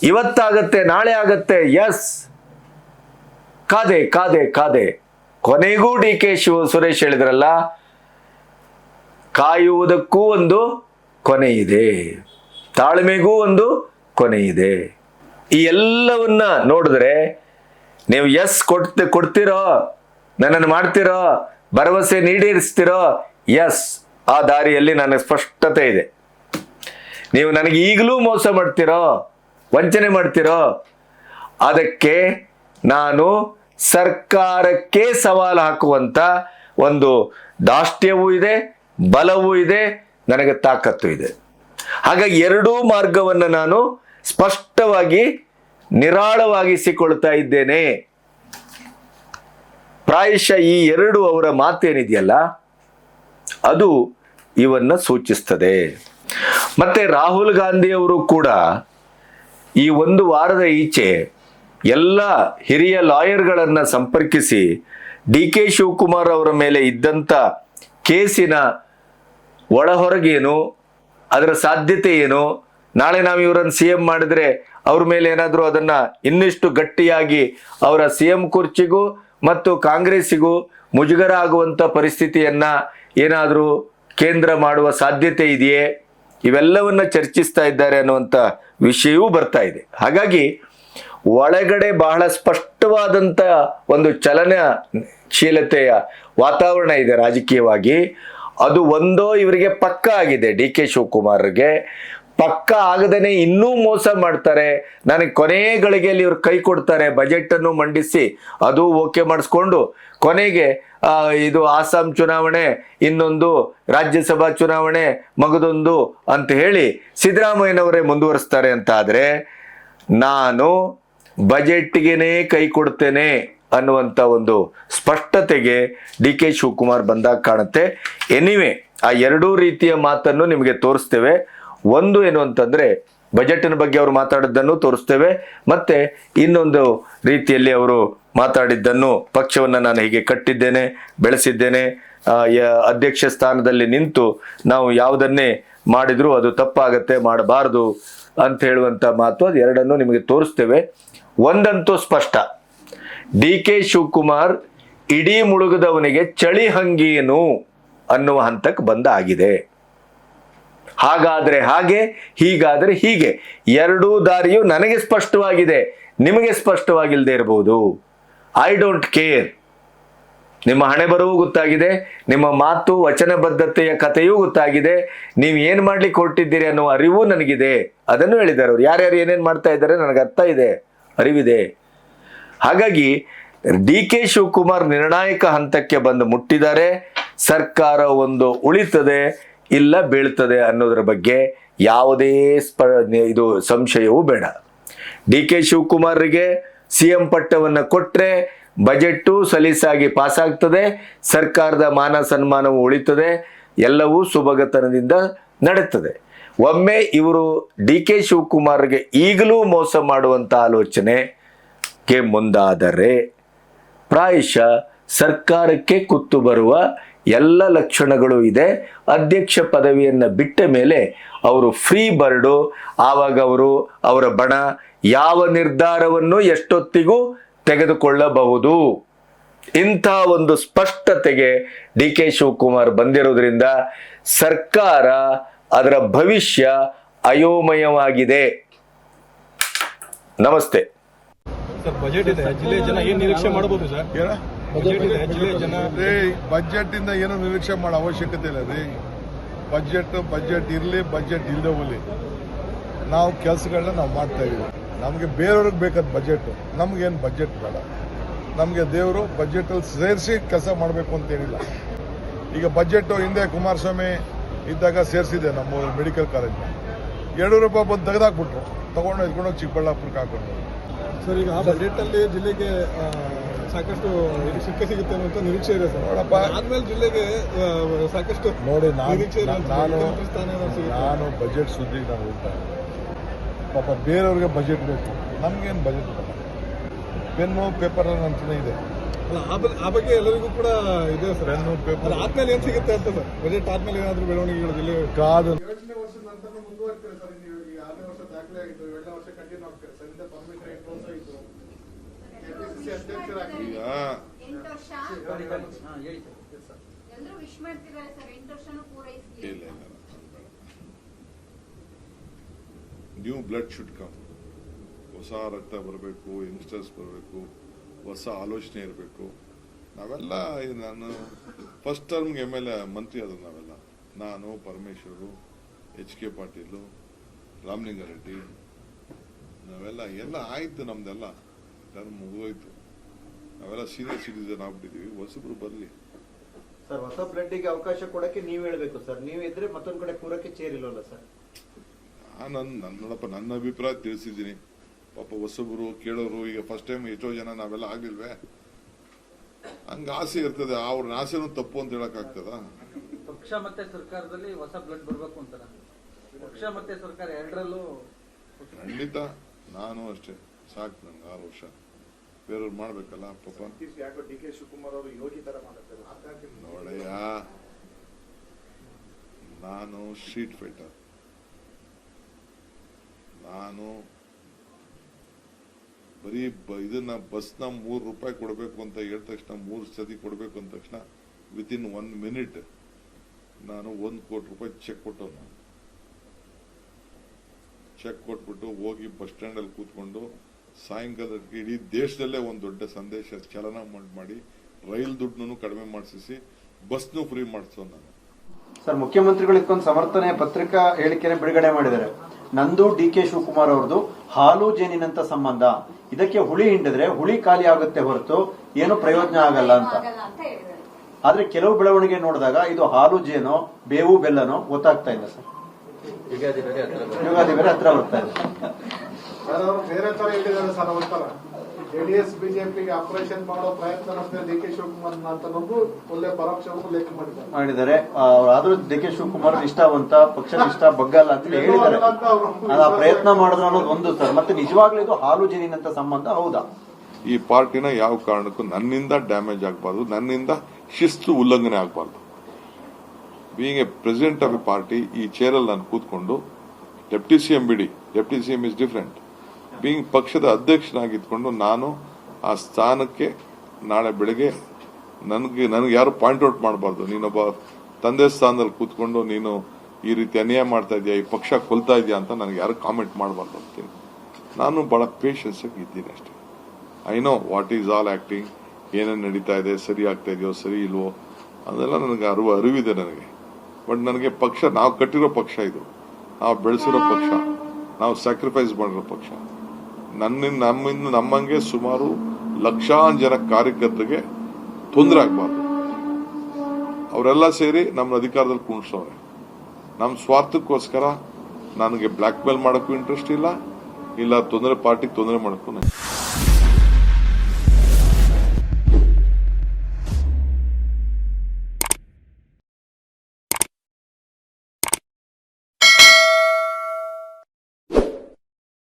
ಇವತ್ತಾಗತ್ತೆ ನಾಳೆ ಆಗತ್ತೆ, ಎಸ್ ಕಾದೆ ಕಾದೆ ಕಾದೆ. ಕೊನೆಗೂ ಡಿ ಕೆ ಸುರೇಶ್ ಹೇಳಿದ್ರಲ್ಲ, ಕಾಯುವುದಕ್ಕೂ ಒಂದು ಕೊನೆ ಇದೆ, ತಾಳ್ಮೆಗೂ ಒಂದು ಕೊನೆ ಇದೆ. ಈ ಎಲ್ಲವನ್ನ ನೋಡಿದ್ರೆ ನೀವು ಎಸ್ ಕೊಡ್ತಿರೋ, ನನ್ನನ್ನು ಮಾಡ್ತಿರೋ, ಭರವಸೆ ನೀಡೇರಿಸ್ತಿರೋ, ಎಸ್ ಆ ದಾರಿಯಲ್ಲಿ ನನ್ನ ಸ್ಪಷ್ಟತೆ ಇದೆ. ನೀವು ನನಗೆ ಈಗಲೂ ಮೋಸ ಮಾಡ್ತಿರೋ, ವಂಚನೆ ಮಾಡ್ತಿರೋ, ಅದಕ್ಕೆ ನಾನು ಸರ್ಕಾರಕ್ಕೆ ಸವಾಲು ಹಾಕುವಂತ ಒಂದು ದಾಷ್ಟ್ಯವೂ ಇದೆ, ಬಲವೂ ಇದೆ, ನನಗೆ ತಾಕತ್ತು ಇದೆ. ಹಾಗಾಗಿ ಎರಡೂ ಮಾರ್ಗವನ್ನು ನಾನು ಸ್ಪಷ್ಟವಾಗಿ ನಿರಾಳವಾಗಿಸಿಕೊಳ್ತಾ ಇದ್ದೇನೆ. ಪ್ರಾಯಶಃ ಈ ಎರಡು ಅವರ ಮಾತೇನಿದೆಯಲ್ಲ ಅದು ಇವನ್ನ ಸೂಚಿಸ್ತದೆ. ಮತ್ತೆ ರಾಹುಲ್ ಗಾಂಧಿ ಅವರು ಕೂಡ ಈ ಒಂದು ವಾರದ ಈಚೆ ಎಲ್ಲ ಹಿರಿಯ ಲಾಯರ್ಗಳನ್ನ ಸಂಪರ್ಕಿಸಿ ಡಿ.ಕೆ. ಶಿವಕುಮಾರ್ ಅವರ ಮೇಲೆ ಇದ್ದಂತ ಕೇಸಿನ ಒಳಹೊರಗೇನು, ಅದರ ಸಾಧ್ಯತೆ ಏನು, ನಾಳೆ ನಾವು ಇವರನ್ನು CM ಮಾಡಿದ್ರೆ ಅವ್ರ ಮೇಲೆ ಏನಾದರೂ ಅದನ್ನ ಇನ್ನಿಷ್ಟು ಗಟ್ಟಿಯಾಗಿ ಅವರ CM ಕುರ್ಚಿಗೂ ಮತ್ತು ಕಾಂಗ್ರೆಸ್ಸಿಗೂ ಮುಜುಗರ ಆಗುವಂತ ಪರಿಸ್ಥಿತಿಯನ್ನ ಏನಾದರೂ ಕೇಂದ್ರ ಮಾಡುವ ಸಾಧ್ಯತೆ ಇದೆಯೇ, ಇವೆಲ್ಲವನ್ನ ಚರ್ಚಿಸ್ತಾ ಇದ್ದಾರೆ ಅನ್ನುವಂಥ ವಿಷಯವೂ ಬರ್ತಾ ಇದೆ. ಹಾಗಾಗಿ ಒಳಗಡೆ ಬಹಳ ಸ್ಪಷ್ಟವಾದಂಥ ಒಂದು ಚಲನಶೀಲತೆಯ ವಾತಾವರಣ ಇದೆ ರಾಜಕೀಯವಾಗಿ. ಅದು ಒಂದೋ ಇವರಿಗೆ ಪಕ್ಕ ಆಗಿದೆ, ಡಿ.ಕೆ. ಶಿವಕುಮಾರ್ಗೆ ಪಕ್ಕ ಆಗದೇನೆ ಇನ್ನೂ ಮೋಸ ಮಾಡ್ತಾರೆ, ನನಗೆ ಕೊನೆ ಗಳಿಗೆಯಲ್ಲಿ ಇವ್ರು ಕೈ ಕೊಡ್ತಾರೆ, ಬಜೆಟ್ ಅನ್ನು ಮಂಡಿಸಿ ಅದು ಓಕೆ ಮಾಡಿಸ್ಕೊಂಡು ಕೊನೆಗೆ ಇದು ಆಸಾಂ ಚುನಾವಣೆ, ಇನ್ನೊಂದು ರಾಜ್ಯಸಭಾ ಚುನಾವಣೆ ಮಗದೊಂದು ಅಂತ ಹೇಳಿ ಸಿದ್ದರಾಮಯ್ಯನವರೇ ಮುಂದುವರಿಸ್ತಾರೆ ಅಂತ ಆದ್ರೆ ನಾನು ಬಜೆಟ್ಗೆನೇ ಕೈ ಕೊಡ್ತೇನೆ ಅನ್ನುವಂಥ ಒಂದು ಸ್ಪಷ್ಟತೆಗೆ ಡಿ.ಕೆ. ಶಿವಕುಮಾರ್ ಬಂದಾಗ ಕಾಣುತ್ತೆ. ಎನಿವೆ ಆ ಎರಡೂ ರೀತಿಯ ಮಾತನ್ನು ನಿಮಗೆ ತೋರಿಸ್ತೇವೆ. ಒಂದು ಏನು ಅಂತಂದ್ರೆ ಬಜೆಟ್ನ ಬಗ್ಗೆ ಅವರು ಮಾತಾಡಿದ್ದನ್ನು ತೋರಿಸ್ತೇವೆ, ಮತ್ತೆ ಇನ್ನೊಂದು ರೀತಿಯಲ್ಲಿ ಅವರು ಮಾತಾಡಿದ್ದನ್ನು, ಪಕ್ಷವನ್ನು ನಾನು ಹೀಗೆ ಕಟ್ಟಿದ್ದೇನೆ, ಬೆಳೆಸಿದ್ದೇನೆ, ಅಧ್ಯಕ್ಷ ಸ್ಥಾನದಲ್ಲಿ ನಿಂತು ನಾವು ಯಾವುದನ್ನೇ ಮಾಡಿದ್ರು ಅದು ತಪ್ಪಾಗತ್ತೆ, ಮಾಡಬಾರದು ಅಂತ ಹೇಳುವಂತ ಮಾತು, ಅದು ಎರಡನ್ನು ನಿಮಗೆ ತೋರಿಸ್ತೇವೆ. ಒಂದಂತೂ ಸ್ಪಷ್ಟ, ಡಿ.ಕೆ. ಶಿವಕುಮಾರ್ ಇಡೀ ಮುಳುಗದವನಿಗೆ ಚಳಿ ಹಂಗೇನು ಅನ್ನುವ ಹಂತಕ್ಕೆ ಬಂದ ಆಗಿದೆ. ಹಾಗಾದ್ರೆ ಹಾಗೆ, ಹೀಗಾದ್ರೆ ಹೀಗೆ, ಎರಡೂ ದಾರಿಯು ನನಗೆ ಸ್ಪಷ್ಟವಾಗಿದೆ, ನಿಮಗೆ ಸ್ಪಷ್ಟವಾಗಿಲ್ಲದೆ ಇರಬಹುದು. I don't care. ನಿಮ್ಮ ಹಣೆ ಬರವೂ ಗೊತ್ತಾಗಿದೆ, ನಿಮ್ಮ ಮಾತು ವಚನಬದ್ಧತೆಯ ಕಥೆಯೂ ಗೊತ್ತಾಗಿದೆ, ನೀವು ಏನ್ ಮಾಡ್ಲಿಕ್ಕೆ ಹೊರಟಿದ್ದೀರಿ ಅನ್ನೋ ಅರಿವು ನನಗಿದೆ. ಅದನ್ನು ಹೇಳಿದ್ದಾರೆ ಅವರು, ಯಾರ್ಯಾರು ಏನೇನ್ ಮಾಡ್ತಾ ಇದ್ದಾರೆ ನನಗೆ ಅರ್ಥ ಇದೆ, ಅರಿವಿದೆ. ಹಾಗಾಗಿ ಡಿ.ಕೆ. ಶಿವಕುಮಾರ್ ನಿರ್ಣಾಯಕ ಹಂತಕ್ಕೆ ಬಂದು ಮುಟ್ಟಿದ್ದಾರೆ. ಸರ್ಕಾರ ಒಂದು ಉಳಿತದೆ ಇಲ್ಲ ಬೀಳ್ತದೆ ಅನ್ನೋದ್ರ ಬಗ್ಗೆ ಯಾವುದೇ ಇದು ಸಂಶಯವೂ ಬೇಡ. ಡಿ.ಕೆ. ಶಿವಕುಮಾರ್ಗೆ CM ಪಟ್ಟವನ್ನು ಕೊಟ್ರೆ ಬಜೆಟ್ಟು ಸಲೀಸಾಗಿ ಪಾಸ್ ಆಗ್ತದೆ, ಸರ್ಕಾರದ ಮಾನ ಸನ್ಮಾನವು ಉಳಿತದೆ, ಎಲ್ಲವೂ ಸುಭಗತನದಿಂದ ನಡೆಯುತ್ತದೆ. ಒಮ್ಮೆ ಇವರು ಡಿ.ಕೆ. ಶಿವಕುಮಾರ್ಗೆ ಈಗಲೂ ಮೋಸ ಮಾಡುವಂತ ಆಲೋಚನೆಗೆ ಮುಂದಾದರೆ ಪ್ರಾಯಶಃ ಸರ್ಕಾರಕ್ಕೆ ಕುತ್ತು ಬರುವ ಎಲ್ಲ ಲಕ್ಷಣಗಳು ಇದೆ. ಅಧ್ಯಕ್ಷ ಪದವಿಯನ್ನು ಬಿಟ್ಟ ಮೇಲೆ ಅವರು ಫ್ರೀ ಬರ್ಡು. ಆವಾಗ ಅವರ ಬಣ ಯಾವ ನಿರ್ಧಾರವನ್ನು ಎಷ್ಟೊತ್ತಿಗೂ ತೆಗೆದುಕೊಳ್ಳಬಹುದು. ಇಂಥ ಒಂದು ಸ್ಪಷ್ಟತೆಗೆ ಡಿ.ಕೆ. ಶಿವಕುಮಾರ್ ಬಂದಿರೋದ್ರಿಂದ ಸರ್ಕಾರ, ಅದರ ಭವಿಷ್ಯ ಅಯೋಮಯವಾಗಿದೆ. ನಮಸ್ತೆ. ಸರ್, ಬಜೆಟ್ ಇದೆ, ಜಿಲ್ಲೆಯ ಜನ ಏನ್ ನಿರೀಕ್ಷೆ ಮಾಡಬಹುದು ಸರ್? ಬಜೆಟ್ ಇದೆ, ಜಿಲ್ಲೆಯ ಜನ ಬಜೆಟ್ ಇಂದ ಏನು ನಿರೀಕ್ಷೆ ಮಾಡೋ ಅವಶ್ಯಕತೆ ಇಲ್ಲ ರೀ. ಬಜೆಟ್ ಇರಲಿ, ಬಜೆಟ್ ಇಲ್ಲದೆ ಹೋಗಲಿ, ನಾವು ಕೆಲಸಗಳನ್ನ ನಾವು ಮಾಡ್ತಾ ಇದೀವಿ. ನಮಗೆ ಬೇರೆಯವ್ರಿಗೆ ಬೇಕಾದ ಬಜೆಟ್, ನಮ್ಗೇನು ಬಜೆಟ್ ಬೇಡ. ನಮಗೆ ದೇವರು ಬಜೆಟಲ್ಲಿ ಸೇರಿಸಿ ಕೆಲಸ ಮಾಡಬೇಕು ಅಂತೇನಿಲ್ಲ. ಈಗ ಬಜೆಟ್ ಹಿಂದೆ ಕುಮಾರಸ್ವಾಮಿ ಇದ್ದಾಗ ಸೇರಿಸಿದೆ ನಮ್ಮ ಮೆಡಿಕಲ್ ಕಾಲೇಜ್ನ. 200 ರೂಪಾಯಿ ಬಂದು ತೆಗೆದಾಕ್ಬಿಟ್ರು, ತಗೊಂಡು ಎತ್ಕೊಂಡೋಗಿ ಚಿಕ್ಕಬಳ್ಳಾಪುರಕ್ಕೆ ಹಾಕೊಂಡು. ಸರ್, ಈಗ ಆ ಬಜೆಟ್ ಅಲ್ಲಿ ಜಿಲ್ಲೆಗೆ ಸಾಕಷ್ಟು ಸಿಗುತ್ತೆ ಅನ್ನುವಂಥ ನಿರೀಕ್ಷೆ ಇದೆ ಸರ್. ನೋಡಪ್ಪ, ಆದ್ಮೇಲೆ ಜಿಲ್ಲೆಗೆ ಸಾಕಷ್ಟು ನೋಡಿ, ನಿರೀಕ್ಷೆ ನಾನು ಬಜೆಟ್ ಸುದ್ದಿಗೆ ನಾನು ಹೋಗ್ತಾ ಪಾಪ ಬೇರೆಯವ್ರಿಗೆ ಬಜೆಟ್ ಬೇಕು, ನಮ್ಗೇನು ಬಜೆಟ್ ಬೇಡ. ಪೆನ್ನು ಪೇಪರ್ ಅಂತಾನೆ ಇದೆ. ಆ ಬಗ್ಗೆ ಎಲ್ಲರಿಗೂ ಕೂಡ ಇದೆ ಸರ್. ಪೆನ್ನು ಪೇಪರ್ ಆದ್ಮೇಲೆ ಏನ್ ಸಿಗುತ್ತೆ ಅಂತ ಸರ್? ಬಜೆಟ್ ಆದ್ಮೇಲೆ ಏನಾದ್ರು ಬೆಳವಣಿಗೆಗಳು ಜಿಲ್ಲೆ ಕಾದು ಮುಂದುವರಿತಾರೆ ಸರ್. ನೀವು 6ನೇ ವರ್ಷ ದಾಖಲೆ ಆಗಿತ್ತು, 2ನೇ ವರ್ಷ ಕಂಟಿನ್ಯೂ ಆಗ್ತಾರೆ ಸರ್. ಇಂದ ಪರ್ಮಿಷನ್ 8 ವರ್ಷ ಇತ್ತು. New blood should come. ಹೊಸ ರಕ್ತ ಬರಬೇಕು, ಯಂಗ್ಸ್ಟರ್ಸ್ ಬರಬೇಕು, ಹೊಸ ಆಲೋಚನೆ ಇರಬೇಕು. ನಾವೆಲ್ಲ ನಾನು ಫಸ್ಟ್ ಟರ್ಮ್ಗೆ MLA ಮಂತ್ರಿ ಆದ್ರು ನಾವೆಲ್ಲ ನಾನು, ಪರಮೇಶ್ವರು, HK ಪಾಟೀಲು, ರಾಮಲಿಂಗಾರೆಡ್ಡಿ, ನಾವೆಲ್ಲ ಆಯ್ತು, ನಮ್ದೆಲ್ಲ ಟರ್ಮ್ ಮುಗಿದೋಯ್ತು. ನಾವೆಲ್ಲ ಸೀನಿಯರ್ ಸಿಟಿಸನ್ ಆಗ್ಬಿಟ್ಟಿದೀವಿ. ಹೊಸಬ್ರು ಬರಲಿ ಸರ್. ಹೊಸ ಬ್ಲಡ್ಡಿಗೆ ಅವಕಾಶ ಕೊಡಕ್ಕೆ ನೀವ್ ಹೇಳ್ಬೇಕು ಸರ್. ನೀವ್ ಇದ್ರೆ ಮತ್ತೊಂದ್ ಕಡೆ ಕೂರಕ್ಕೆ ಚೇರ್ ಇಲ್ಲವಲ್ಲ ಸರ್. ನೋಡಪ್ಪ, ನನ್ನ ಅಭಿಪ್ರಾಯ ತಿಳಿಸಿದ್ದೀನಿ. ಪಾಪ ಹೊಸಬ್ರು ಕೇಳೋರು, ಈಗ ಫಸ್ಟ್ ಟೈಮ್ ಎಷ್ಟೋ ಜನ ನಾವೆಲ್ಲ ಆಗ್ಲಿಲ್ವೇ, ಹಂಗ ಆಸೆ ಇರ್ತದೆ. ಅವ್ರ ಆಸೆನೂ ತಪ್ಪು ಅಂತ ಹೇಳಕ್ ಆಗ್ತದ? ಪಕ್ಷ ಮತ್ತೆ ಸರ್ಕಾರದಲ್ಲಿ ಹೊಸ ಬ್ಲಡ್ ಬರ್ಬೇಕು ಅಂತಾರ. ಪಕ್ಷ ಮತ್ತೆ ಸರ್ಕಾರ ಎರಡರಲ್ಲೂ ಖಂಡಿತ. ನಾನು ಅಷ್ಟೇ, ಸಾಕು ನನ್ಗೆ 6 ವರ್ಷ. ಬೇರೆಯವ್ರು ಮಾಡ್ಬೇಕಲ್ಲ ಪಾಪ. DK ಶಿವಕುಮಾರ್ ಅವರು ಯೋಗಿ ತರ ಮಾಡ್ತಾರೆ ನೋಡಯ್ಯ, ನಾನು ಸ್ಟ್ರೀಟ್ ಫೈಟರ್. ನಾನು ಬರೀ ಇದನ್ನ ಬಸ್ನ ₹3 ಕೊಡಬೇಕು ಅಂತ ಹೇಳಿದ ತಕ್ಷಣ, 3 ಸತಿ ಕೊಡಬೇಕು ಅಂದ ತಕ್ಷಣ ವಿತಿನ್ 1 ಮಿನಿಟ್ ನಾನು ₹1 ಕೋಟಿ ಚೆಕ್ ಕೊಟ್ಟವ್. ನಾನು ಚೆಕ್ ಕೊಟ್ಬಿಟ್ಟು ಹೋಗಿ ಬಸ್ ಸ್ಟ್ಯಾಂಡ್ ಅಲ್ಲಿ ಕೂತ್ಕೊಂಡು ಸಾಯಂಕಾಲಕ್ಕೆ ಇಡೀ ದೇಶದಲ್ಲೇ ಒಂದು ದೊಡ್ಡ ಸಂದೇಶ ಚಾಲನ ಮಾಡಿ ರೈಲ್ ದುಡ್ಡನ್ನು ಕಡಿಮೆ ಮಾಡಿಸಿ ಬಸ್ನು ಫ್ರೀ ಮಾಡಿಸೋ ನಾನು. ಸರ್, ಮುಖ್ಯಮಂತ್ರಿಗಳು ಇದಕ್ಕೊಂದು ಸಮರ್ಥನೆ ಪತ್ರಿಕಾ ಹೇಳಿಕೆಯನ್ನು ಬಿಡುಗಡೆ ಮಾಡಿದ್ದಾರೆ. ನಂದು DK ಶಿವಕುಮಾರ್ ಅವ್ರದ್ದು ಹಾಲು ಜೇನಿನಂತ ಸಂಬಂಧ, ಇದಕ್ಕೆ ಹುಳಿ ಹಿಂಡಿದ್ರೆ ಹುಳಿ ಖಾಲಿ ಆಗುತ್ತೆ ಹೊರತು ಏನು ಪ್ರಯೋಜನ ಆಗಲ್ಲ ಅಂತ. ಆದ್ರೆ ಕೆಲವು ಬೆಳವಣಿಗೆ ನೋಡಿದಾಗ ಇದು ಹಾಲು ಜೇನೋ ಬೇವು ಬೆಲ್ಲನೋ ಗೊತ್ತಾಗ್ತಾ ಇಲ್ಲ ಸರ್. ಯುಗಾದಿ ಬೇರೆ ಹತ್ರ ಬರ್ತಾ ಇದೆ. ಅವರು ಬೇರೆ ತರ ಹೇಳಿದ್ದಾರೆ ಸರ್. ಅವತ್ತರ JDS ಬಿಜೆಪಿಗೆ ಆಪರೇಷನ್ ಮಾಡೋ ಪ್ರಯತ್ನ ನಡೆಸಿದ DK ಶಿವಕುಮಾರ್ ಅಂತ ನಮಗೂ ಒಳ್ಳೆ ಪರೋಕ್ಷ ಉಲ್ಲೇಖ ಮಾಡಿದ್ದಾರೆ. ಆದ್ರೂ DK ಶಿವಕುಮಾರ್ ನಿಷ್ಠಾವಂತ, ಪಕ್ಷ ನಿಷ್ಠ, ಬಗ್ಗಲ್ಲ ಅಂತ ಹೇಳಿದ್ದಾರೆ. ಆ ಪ್ರಯತ್ನ ಮಾಡಿದ್ರು ಅನ್ನೋದು ಒಂದು ಸರ್. ಮತ್ತೆ ನಿಜವಾಗ್ಲೂ ಇದು ಹಾಲು ಜೇನಿನಂತ ಸಂಬಂಧ ಹೌದಾ? ಈ ಪಾರ್ಟಿನ ಯಾವ ಕಾರಣಕ್ಕೂ ನನ್ನಿಂದ ಡ್ಯಾಮೇಜ್ ಆಗಬಾರ್ದು, ನನ್ನಿಂದ ಶಿಸ್ತು ಉಲ್ಲಂಘನೆ ಆಗಬಾರ್ದು. Being A president of A party, ಈ ಚೇರಲ್ಲಿ ನಾನು ಕೂತ್ಕೊಂಡು ಡೆಪ್ಟಿ CM ಬಿಡಿ, deputy CM is different. Being ಪಕ್ಷದ ಅಧ್ಯಕ್ಷನಾಗಿದ್ಕೊಂಡು ನಾನು ಆ ಸ್ಥಾನಕ್ಕೆ ನಾಳೆ ಬೆಳಗ್ಗೆ ನನಗೆ ಯಾರು ಪಾಯಿಂಟ್ ಔಟ್ ಮಾಡಬಾರ್ದು. ನೀನೊಬ್ಬ ತಂದೆ ಸ್ಥಾನದಲ್ಲಿ ಕೂತ್ಕೊಂಡು ನೀನು ಈ ರೀತಿ ಅನ್ಯಾಯ ಮಾಡ್ತಾ ಇದೆಯಾ, ಈ ಪಕ್ಷ ಕೊಲ್ತಾ ಇದೆಯಾ ಅಂತ ನನಗೆ ಯಾರು ಕಾಮೆಂಟ್ ಮಾಡಬಾರ್ದು ಅಂತೀನಿ. ನಾನು ಬಹಳ ಪೇಷನ್ಸ್ ಆಗಿ ಇದ್ದೀನಿ ಅಷ್ಟೇ. I know what is all acting, ಏನೇನು ನಡೀತಾ ಇದೆ, ಸರಿ ಆಗ್ತಾ ಇದೆಯೋ ಸರಿ ಇಲ್ವೋ ಅದೆಲ್ಲ ನನಗೆ ಅರಿವಿದೆ ನನಗೆ. ಬಟ್ ನನಗೆ ಪಕ್ಷ, ನಾವು ಕಟ್ಟಿರೋ ಪಕ್ಷ ಇದು, ನಾವು ಬೆಳೆಸಿರೋ ಪಕ್ಷ, ನಾವು ಸ್ಯಾಕ್ರಿಫೈಸ್ ಮಾಡಿರೋ ಪಕ್ಷ. ನಮ್ಮಂಗೆ ಸುಮಾರು ಲಕ್ಷಾಂತರ ಜನ ಕಾರ್ಯಕರ್ತರಿಗೆ ತೊಂದರೆ ಆಗಬಾರ್ದು. ಅವರೆಲ್ಲ ಸೇರಿ ನಮ್ಮ ಅಧಿಕಾರದಲ್ಲಿ ಕುಣಿಸೋರೆ. ನಮ್ಮ ಸ್ವಾರ್ಥಕ್ಕೋಸ್ಕರ ನನಗೆ ಬ್ಲಾಕ್ ಮೇಲ್ ಮಾಡೋಕ್ಕೂ ಇಂಟ್ರೆಸ್ಟ್ ಇಲ್ಲ, ಪಾರ್ಟಿಗೆ ತೊಂದರೆ ಮಾಡೋಕ್ಕೂ